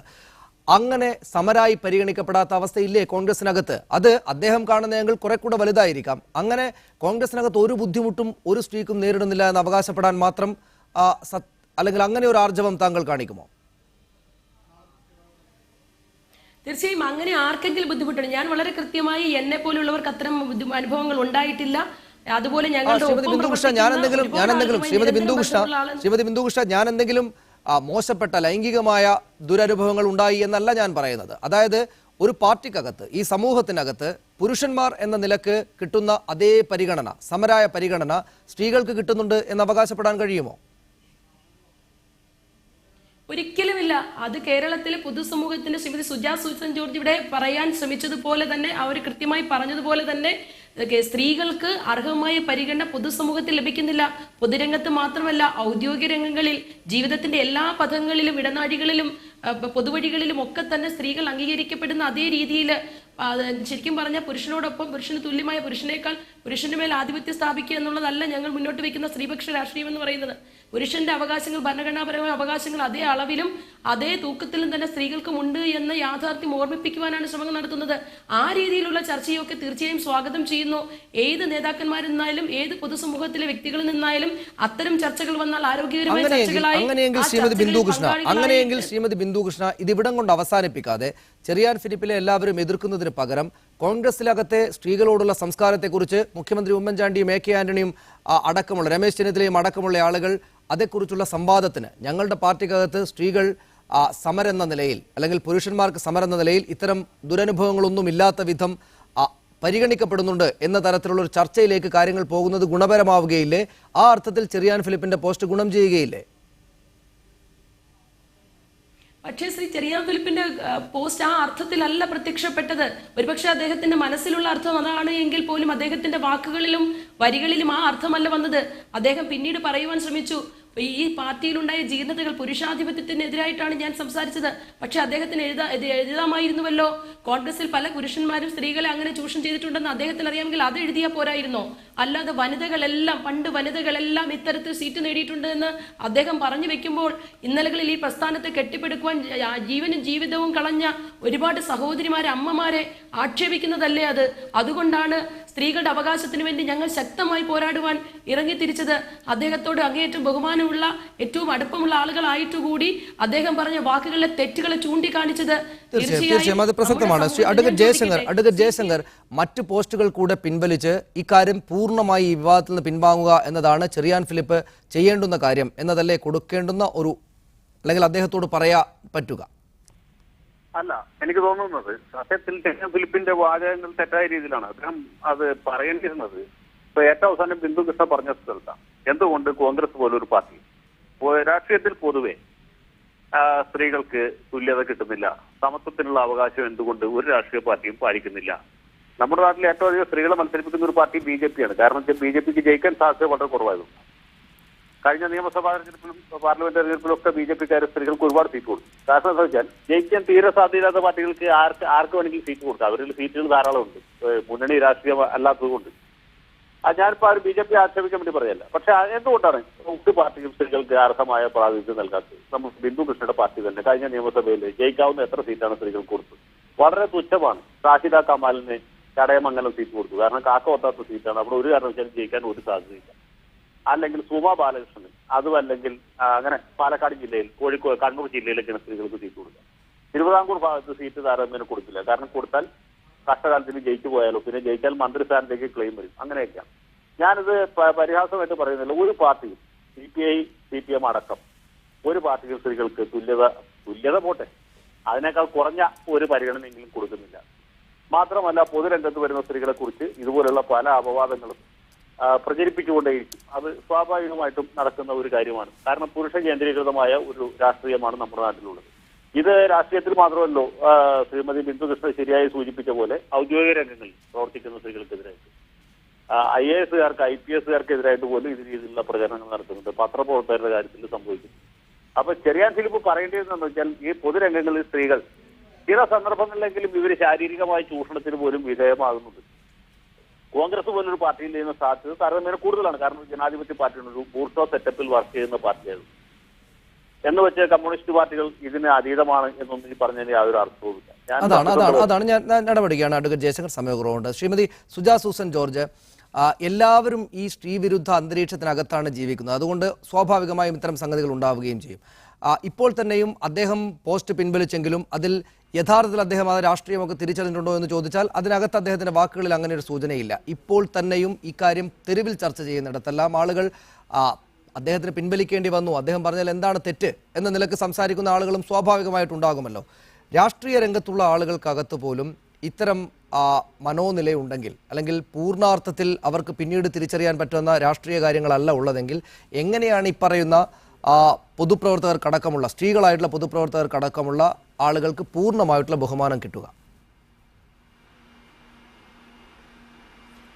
അങ്ങനെ സമരായി പരിഗണിക്കപ്പെടാത്ത അവസ്ഥയില്ലേ കോൺഗ്രസിനകത്ത്? അത് അദ്ദേഹം കാണുന്നതെങ്കിൽ കുറെ കൂടെ വലുതായിരിക്കാം. അങ്ങനെ കോൺഗ്രസിനകത്ത് ഒരു ബുദ്ധിമുട്ടും ഒരു സ്ത്രീക്കും നേരിടുന്നില്ല എന്ന് അവകാശപ്പെടാൻ മാത്രം അല്ലെങ്കിൽ അങ്ങനെ ഒരു ആർജവം താങ്കൾ കാണിക്കുമോ? തീർച്ചയായും അങ്ങനെ ആർക്കെങ്കിലും ബുദ്ധിമുട്ടുണ്ട്. ഞാൻ വളരെ കൃത്യമായി എന്നെ പോലുള്ളവർക്ക് അത്തരം അനുഭവങ്ങൾ ഉണ്ടായിട്ടില്ല. അതുപോലെ ശ്രീമതി ബിന്ദുകൃഷ്ണ, ഞാൻ എന്തെങ്കിലും മോശപ്പെട്ട ലൈംഗികമായ ദുരനുഭവങ്ങൾ ഉണ്ടായി എന്നല്ല ഞാൻ പറയുന്നത്. അതായത് ഒരു പാർട്ടിക്കകത്ത് ഈ സമൂഹത്തിനകത്ത് പുരുഷന്മാർ എന്ന നിലക്ക് കിട്ടുന്ന അതേ പരിഗണന, സമരായ പരിഗണന സ്ത്രീകൾക്ക് കിട്ടുന്നുണ്ട് എന്ന് അവകാശപ്പെടാൻ കഴിയുമോ? ഒരിക്കലുമില്ല. അത് കേരളത്തിലെ പൊതുസമൂഹത്തിന്റെ ശ്രീമതി സുജാ സൂസൻ ജോർജ് ഇവിടെ പറയാൻ ശ്രമിച്ചതുപോലെ തന്നെ അവർ കൃത്യമായി പറഞ്ഞതുപോലെ തന്നെ സ്ത്രീകൾക്ക് അർഹമായ പരിഗണന പൊതുസമൂഹത്തിൽ ലഭിക്കുന്നില്ല. പൊതുരംഗത്ത് മാത്രമല്ല, ഔദ്യോഗിക രംഗങ്ങളിൽ, ജീവിതത്തിന്റെ എല്ലാ പദങ്ങളിലും ഇടനാഴികളിലും പൊതുവഴികളിലും ഒക്കെ തന്നെ സ്ത്രീകൾ അംഗീകരിക്കപ്പെടുന്ന അതേ രീതിയിൽ ശരിക്കും പറഞ്ഞാൽ പുരുഷനോടൊപ്പം പുരുഷന് തുല്യമായ പുരുഷന്റെ മേൽ ആധിപത്യം സ്ഥാപിക്കുക എന്നുള്ളതല്ല ഞങ്ങൾ മുന്നോട്ട് വയ്ക്കുന്ന സ്ത്രീപക്ഷ രാഷ്ട്രീയം എന്ന് പറയുന്നത്. പുരുഷന്റെ അവകാശങ്ങൾ, ഭരണഘടനാപരമായ അവകാശങ്ങൾ അതേ അളവിലും അതേ തൂക്കത്തിലും തന്നെ സ്ത്രീകൾക്കും ഉണ്ട് എന്ന യാഥാർത്ഥ്യം ഓർമ്മിപ്പിക്കുവാനാണ് ശ്രമങ്ങൾ നടത്തുന്നത്. ആ രീതിയിലുള്ള ചർച്ചയൊക്കെ തീർച്ചയായും സ്വാഗതം ചെയ്യുന്നു. ഏത് നേതാക്കന്മാരിൽ നിന്നായാലും ഏത് പൊതുസമൂഹത്തിലെ വ്യക്തികളിൽ നിന്നായാലും അത്തരം ചർച്ചകൾ വന്നാൽ ആരോഗ്യകരമായ ചർച്ചകളായി. അങ്ങനെയെങ്കിൽ ശ്രീമതി ബിന്ദുകൃഷ്ണ ഇതിവിടം കൊണ്ട് അവസാനിപ്പിക്കാതെ ചെറിയാൻ ഫിലിപ്പിലെ എല്ലാവരും എതിർക്കുന്നതിന് പകരം കോൺഗ്രസിലകത്തെ സ്ത്രീകളോടുള്ള സംസ്കാരത്തെക്കുറിച്ച് മുഖ്യമന്ത്രി ഉമ്മൻചാണ്ടിയും എ കെ ആന്റണിയും അടക്കമുള്ള രമേശ് ചെന്നിത്തലയും അടക്കമുള്ള ആളുകൾ അതേക്കുറിച്ചുള്ള സംവാദത്തിന് ഞങ്ങളുടെ പാർട്ടിക്കകത്ത് സ്ത്രീകൾ സമരെന്ന നിലയിൽ അല്ലെങ്കിൽ പുരുഷന്മാർക്ക് സമരെന്ന നിലയിൽ ഇത്തരം ദുരനുഭവങ്ങളൊന്നും ഇല്ലാത്ത വിധം പരിഗണിക്കപ്പെടുന്നുണ്ട് എന്ന തരത്തിലുള്ള ഒരു ചർച്ചയിലേക്ക് കാര്യങ്ങൾ പോകുന്നത് ഗുണപരമാവുകയില്ലേ? ആ അർത്ഥത്തിൽ ചെറിയാൻ ഫിലിപ്പിന്റെ പോസ്റ്റ് ഗുണം ചെയ്യുകയില്ലേ? പക്ഷേ ശ്രീ ചെറിയാൻ ഫിലിപ്പിന്റെ പോസ്റ്റ് ആ അർത്ഥത്തിലല്ല പ്രത്യക്ഷപ്പെട്ടത്. ഒരുപക്ഷെ അദ്ദേഹത്തിന്റെ മനസ്സിലുള്ള അർത്ഥം അതാണ് എങ്കിൽ പോലും അദ്ദേഹത്തിന്റെ വാക്കുകളിലും വരികളിലും ആ അർത്ഥമല്ല വന്നത്. അദ്ദേഹം പിന്നീട് പറയുവാൻ ശ്രമിച്ചു, ഈ പാർട്ടിയിലുണ്ടായ ജീർണതകൾ പുരുഷാധിപത്യത്തിനെതിരായിട്ടാണ് ഞാൻ സംസാരിച്ചത്. പക്ഷെ അദ്ദേഹത്തിന് എഴുതാമായിരുന്നുവല്ലോ, കോൺഗ്രസിൽ പല പുരുഷന്മാരും സ്ത്രീകളെ അങ്ങനെ ചൂഷണം ചെയ്തിട്ടുണ്ടെന്ന് അദ്ദേഹത്തിന് അറിയാമെങ്കിൽ അത് എഴുതിയാൽ പോരായിരുന്നോ? അല്ലാതെ പണ്ട് വനിതകളെല്ലാം ഇത്തരത്തിൽ സീറ്റ് നേടിയിട്ടുണ്ട് എന്ന് അദ്ദേഹം പറഞ്ഞു വെക്കുമ്പോൾ ഇന്നലകളിൽ ഈ പ്രസ്ഥാനത്തെ കെട്ടിപ്പടുക്കുവാൻ ജീവനും ജീവിതവും കളഞ്ഞ ഒരുപാട് സഹോദരിമാരെ, അമ്മമാരെ ആക്ഷേപിക്കുന്നതല്ലേ അത്? അതുകൊണ്ടാണ് സ്ത്രീകളുടെ അവകാശത്തിന് വേണ്ടി ഞങ്ങൾ ശക്തമായി പോരാടുവാൻ ഇറങ്ങിത്തിരിച്ചത്. അദ്ദേഹത്തോട് അങ്ങേയറ്റം ബഹുമാനമുള്ള ഏറ്റവും അടുപ്പമുള്ള ആളുകളായിട്ടുകൂടി അദ്ദേഹം പറഞ്ഞ വാക്കുകളിലെ തെറ്റുകളെ ചൂണ്ടിക്കാണിച്ചത് തീർച്ചയായും അത് പ്രസക്തമാണ്. ശ്രീ അഡ്വക്കേറ്റ് ജയശങ്കർ, മറ്റു പോസ്റ്റുകൾ കൂടെ പിൻവലിച്ച് ഇക്കാര്യം പൂർണ്ണമായി ഈ വിവാദത്തിൽ നിന്ന് പിൻവാങ്ങുക എന്നതാണ് ചെറിയാൻ ഫിലിപ്പ് ചെയ്യേണ്ടുന്ന കാര്യം എന്നതല്ലേ കൊടുക്കേണ്ടുന്ന ഒരു, അല്ലെങ്കിൽ അദ്ദേഹത്തോട് പറയാ പറ്റുക? അല്ല, എനിക്ക് തോന്നുന്നത് സത്യത്തിൽ ചെറിയാൻ ഫിലിപ്പിന്റെ വാചകങ്ങൾ തെറ്റായ രീതിയിലാണ് അദ്ദേഹം അത് പറയേണ്ടിയിരുന്നത്. ഇപ്പൊ ഏറ്റവും അവസാനം ബിന്ദുകൃഷ്ണ പറഞ്ഞ സ്ഥലത്താണ് എന്തുകൊണ്ട് കോൺഗ്രസ് പോലൊരു പാർട്ടി രാഷ്ട്രീയത്തിൽ പൊതുവെ സ്ത്രീകൾക്ക് തുല്യത കിട്ടുന്നില്ല, സമത്വത്തിനുള്ള അവകാശം എന്തുകൊണ്ട് ഒരു രാഷ്ട്രീയ പാർട്ടിയും പാലിക്കുന്നില്ല? നമ്മുടെ നാട്ടിൽ ഏറ്റവും അധികം സ്ത്രീകളെ മത്സരിപ്പിക്കുന്ന ഒരു പാർട്ടി BJP ആണ്. കാരണം BJPക്ക് ജയിക്കാൻ സാധ്യത വളരെ കുറവായിരുന്നു. കഴിഞ്ഞ നിയമസഭാ തെരഞ്ഞെടുപ്പിലും പാർലമെന്റ് തെരഞ്ഞെടുപ്പിലും ഒക്കെ BJPക്കാർ സ്ത്രീകൾക്ക് ഒരുപാട് സീറ്റ് കൊടുത്തു. കാരണം എന്താ വെച്ചാൽ ജയിക്കാൻ തീരെ സാധ്യതയില്ലാത്ത പാർട്ടികൾക്ക് ആർക്ക് വേണമെങ്കിലും സീറ്റ് കൊടുക്കാം. അവരിൽ സീറ്റുകൾ ധാരാളമുണ്ട്, മുന്നണി രാഷ്ട്രീയം അല്ലാത്തതുകൊണ്ട്. ഞാനിപ്പോൾ ഒരു BJP ആക്ഷേപിക്കാൻ വേണ്ടി പറയല്ല. പക്ഷെ എന്തുകൊണ്ടാണ് ഒരു പാർട്ടിയും സ്ത്രീകൾക്ക് അർഹമായ പ്രാതിനിധ്യം നൽകാത്തത്? നമ്മൾ ബിന്ദുകൃഷ്ണയുടെ പാർട്ടി തന്നെ കഴിഞ്ഞ നിയമസഭയിൽ ജയിക്കാവുന്ന എത്ര സീറ്റാണ് സ്ത്രീകൾക്ക് കൊടുത്തത്? വളരെ തുച്ഛമാണ്. റാഷിദ കമാലിന് ചടയമംഗലം സീറ്റ് കൊടുത്തു. കാരണം കാക്ക ഒത്താത്ത സീറ്റാണ്. അവിടെ ഒരു കാരണവശാലും ജയിക്കാൻ ഒരു സാധ്യതയില്ല. അല്ലെങ്കിൽ സുമാ ബാലകൃഷ്ണന് അതുമല്ലെങ്കിൽ അങ്ങനെ പാലക്കാട് ജില്ലയിൽ, കോഴിക്കോട്, കണ്ണൂർ ജില്ലയിലൊക്കെയാണ് സ്ത്രീകൾക്ക് സീറ്റ് കൊടുക്കുക. തിരുവിതാംകൂർ ഭാഗത്ത് സീറ്റ് താരതമ്യേന കൊടുക്കില്ല. കാരണം കൊടുത്താൽ കഷ്ടകാലത്തിന് ജയിച്ചു പോയാലോ, പിന്നെ ജയിച്ചാൽ മന്ത്രിസ്ഥാനത്തേക്ക് ക്ലെയിം വരും, അങ്ങനെയൊക്കെയാണ്. ഞാനിത് പരിഹാസമായിട്ട് പറയുന്നില്ല. ഒരു പാർട്ടിയും CPI CPM അടക്കം ഒരു പാർട്ടിയും സ്ത്രീകൾക്ക് തുല്യത പോട്ടെ, അതിനേക്കാൾ കുറഞ്ഞ ഒരു പരിഗണനയെങ്കിലും കൊടുക്കുന്നില്ല. മാത്രമല്ല പൊതുരംഗത്ത് വരുന്ന സ്ത്രീകളെ കുറിച്ച് ഇതുപോലുള്ള പല അപവാദങ്ങളും പ്രചരിപ്പിച്ചുകൊണ്ടേയിരിക്കും. അത് സ്വാഭാവികമായിട്ടും നടക്കുന്ന ഒരു കാര്യമാണ്. കാരണം പുരുഷ കേന്ദ്രീകൃതമായ ഒരു രാഷ്ട്രീയമാണ് നമ്മുടെ നാട്ടിലുള്ളത്. ഇത് രാഷ്ട്രീയത്തിൽ മാത്രമല്ലോ, ശ്രീമതി ബിന്ദു കൃഷ്ണ ശരിയായി സൂചിപ്പിച്ച പോലെ ഔദ്യോഗിക രംഗങ്ങളിൽ പ്രവർത്തിക്കുന്ന സ്ത്രീകൾക്കെതിരായിട്ട്, IAS-കാർക്ക് IPS-കാർക്കെതിരായിട്ട് പോലും ഇത് രീതിയിലുള്ള പ്രചരണങ്ങൾ നടത്തുന്നുണ്ട്. പത്രപ്രവർത്തകരുടെ കാര്യത്തിൽ സംഭവിക്കുന്നു. അപ്പൊ ചെറിയാൻ ഫിലിപ്പ് പറയേണ്ടതെന്ന് വെച്ചാൽ ഈ പൊതുരംഗങ്ങളിൽ സ്ത്രീകൾ ചില സന്ദർഭങ്ങളിലെങ്കിലും ഇവർ ശാരീരികമായ ചൂഷണത്തിന് പോലും വിധേയമാകുന്നുണ്ട്. കോൺഗ്രസ് പോലൊരു പാർട്ടിയിൽ ചെയ്യുന്ന സാധ്യത താരതമ്യേന കൂടുതലാണ്. കാരണം ജനാധിപത്യ പാർട്ടിയാണ്, ഒരു ബൂർഷോ സെറ്റപ്പിൽ വർക്ക് ചെയ്യുന്ന പാർട്ടിയായിരുന്നു. എന്ന് വെച്ച് കമ്മ്യൂണിസ്റ്റ് പാർട്ടികൾ ഇതിന് അതീതമാണ് എന്നൊന്നും ഈ പറഞ്ഞതിന് യാതൊരു അർത്ഥവുമില്ല. അതാണ് ഞാൻ നടപടിയാണ്. അഡ്വക്കേറ്റ് ജയശങ്കർ സമയക്കുറവുണ്ട്. ശ്രീമതി സുജാ സൂസൻ ജോർജ്, എല്ലാവരും ഈ സ്ത്രീവിരുദ്ധ അന്തരീക്ഷത്തിനകത്താണ് ജീവിക്കുന്നത്. അതുകൊണ്ട് സ്വാഭാവികമായും ഇത്തരം സംഗതികൾ ഉണ്ടാവുകയും ചെയ്യും. ഇപ്പോൾ തന്നെയും അദ്ദേഹം പോസ്റ്റ് പിൻവലിച്ചെങ്കിലും അതിൽ യഥാർത്ഥത്തിൽ അദ്ദേഹം ആ രാഷ്ട്രീയമൊക്കെ തിരിച്ചറിഞ്ഞിട്ടുണ്ടോ എന്ന് ചോദിച്ചാൽ അതിനകത്ത് അദ്ദേഹത്തിന്റെ വാക്കുകളിൽ അങ്ങനെ ഒരു സൂചനയില്ല. ഇപ്പോൾ തന്നെയും ഇക്കാര്യം തെരുവിൽ ചർച്ച ചെയ്യുന്നിടത്തെല്ലാം ആളുകൾ അദ്ദേഹത്തിന് പിൻവലിക്കേണ്ടി വന്നു, അദ്ദേഹം പറഞ്ഞാൽ എന്താണ് തെറ്റ് എന്ന നിലക്ക് സംസാരിക്കുന്ന ആളുകളും സ്വാഭാവികമായിട്ടുണ്ടാകുമല്ലോ. രാഷ്ട്രീയ രംഗത്തുള്ള ആളുകൾക്കകത്ത് പോലും ഇത്തരം മനോനിലയുണ്ടെങ്കിൽ, അല്ലെങ്കിൽ പൂർണ്ണാർത്ഥത്തിൽ അവർക്ക് പിന്നീട് തിരിച്ചറിയാൻ പറ്റുന്ന രാഷ്ട്രീയ കാര്യങ്ങളല്ല ഉള്ളതെങ്കിൽ എങ്ങനെയാണ് ഈ പറയുന്ന പൊതുപ്രവർത്തകർക്കടക്കമുള്ള, സ്ത്രീകളായിട്ടുള്ള പൊതുപ്രവർത്തകർക്കടക്കമുള്ള ആളുകൾക്ക് പൂർണ്ണമായിട്ടുള്ള ബഹുമാനം കിട്ടുക?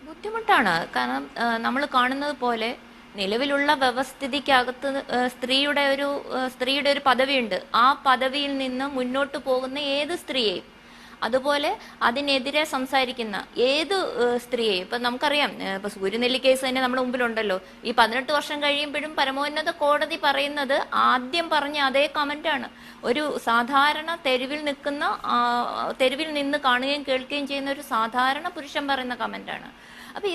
ബുദ്ധിമുട്ടാണ്. കാരണം നമ്മൾ കാണുന്നത് പോലെ നിലവിലുള്ള വ്യവസ്ഥിതിക്കകത്ത് സ്ത്രീയുടെ ഒരു പദവിയുണ്ട്. ആ പദവിയിൽ നിന്ന് മുന്നോട്ട് പോകുന്ന ഏത് സ്ത്രീയെയും, അതുപോലെ അതിനെതിരെ സംസാരിക്കുന്ന ഏത് സ്ത്രീയെയും, ഇപ്പം നമുക്കറിയാം, ഇപ്പം സൂര്യനെല്ലി കേസ് തന്നെ നമ്മുടെ മുമ്പിലുണ്ടല്ലോ. ഈ 18 വർഷം കഴിയുമ്പോഴും പരമോന്നത കോടതി പറയുന്നത് ആദ്യം പറഞ്ഞ അതേ കമന്റാണ്. ഒരു സാധാരണ തെരുവിൽ നിന്ന് കാണുകയും കേൾക്കുകയും ചെയ്യുന്ന ഒരു സാധാരണ പുരുഷൻ പറയുന്ന കമന്റാണ്. അപ്പൊ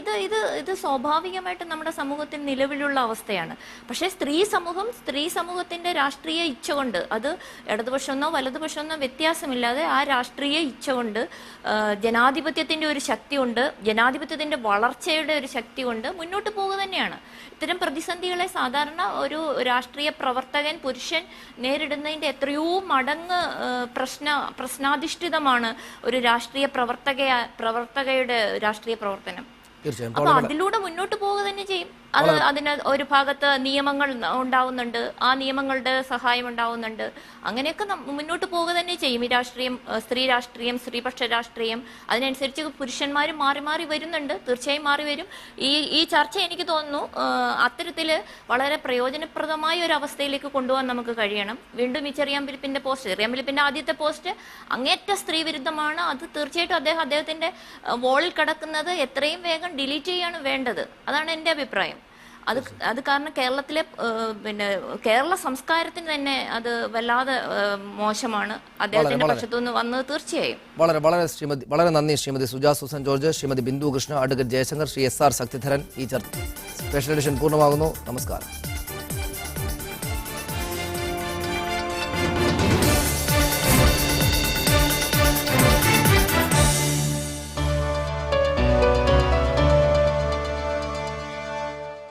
ഇത് സ്വാഭാവികമായിട്ട് നമ്മുടെ സമൂഹത്തിൽ നിലവിലുള്ള അവസ്ഥയാണ്. പക്ഷേ സ്ത്രീ സമൂഹത്തിന്റെ രാഷ്ട്രീയ ഇച്ഛ കൊണ്ട്, അത് ഇടതുപക്ഷമെന്നോ വലതുപക്ഷമെന്നോ വ്യത്യാസമില്ലാതെ ആ രാഷ്ട്രീയ ഇച്ഛ കൊണ്ട്, ജനാധിപത്യത്തിന്റെ ഒരു ശക്തി കൊണ്ട്, ജനാധിപത്യത്തിന്റെ വളർച്ചയുടെ ഒരു ശക്തി കൊണ്ട് മുന്നോട്ട് പോകുക തന്നെയാണ്. ഇത്തരം പ്രതിസന്ധികളെ സാധാരണ ഒരു രാഷ്ട്രീയ പ്രവർത്തകൻ, പുരുഷൻ നേരിടുന്നതിന്റെ എത്രയോ മടങ്ങ് പ്രശ്നാധിഷ്ഠിതമാണ് ഒരു രാഷ്ട്രീയ പ്രവർത്തകയുടെ രാഷ്ട്രീയ പ്രവർത്തനം. അപ്പൊ അതിലൂടെ മുന്നോട്ട് പോവുക തന്നെ ചെയ്യും. അതിന് ഒരു ഭാഗത്ത് നിയമങ്ങൾ ഉണ്ടാവുന്നുണ്ട്, ആ നിയമങ്ങളുടെ സഹായം ഉണ്ടാവുന്നുണ്ട്. അങ്ങനെയൊക്കെ മുന്നോട്ട് പോവുക തന്നെ ചെയ്യും. ഈ രാഷ്ട്രീയം, സ്ത്രീ രാഷ്ട്രീയം, സ്ത്രീപക്ഷ രാഷ്ട്രീയം, അതിനനുസരിച്ച് പുരുഷന്മാരും മാറി വരുന്നുണ്ട്. തീർച്ചയായും മാറി വരും. ഈ ചർച്ച എനിക്ക് തോന്നുന്നു അത്തരത്തില് വളരെ പ്രയോജനപ്രദമായ ഒരു അവസ്ഥയിലേക്ക് കൊണ്ടുപോകാൻ നമുക്ക് കഴിയണം. വീണ്ടും ഈ ചെറിയാൻ ഫിലിപ്പിന്റെ ആദ്യത്തെ പോസ്റ്റ് അങ്ങേറ്റ സ്ത്രീ വിരുദ്ധമാണ്. അത് തീർച്ചയായിട്ടും അദ്ദേഹത്തിന്റെ വോളിൽ കിടക്കുന്നത് എത്രയും വേഗം ഡിലീറ്റ് ചെയ്യാണ് വേണ്ടത്. അതാണ് എൻ്റെ അഭിപ്രായം. അത് കാരണം കേരളത്തിലെ കേരള സംസ്കാരത്തിന് തന്നെ അത് വല്ലാതെ മോശമാണ്. അദ്ദേഹത്തിന്റെ പക്ഷത്തുനിന്ന് വന്നത് തീർച്ചയായും. വളരെ നന്ദി Shrimati Suja Susan George, Shrimati Bindu Krishna, advocate Jaishankar, Shri SR Sakthidharan. ഈ സ്പെഷ്യൽ എഡിഷൻ പൂർണ്ണമാകുന്നു. നമസ്കാരം.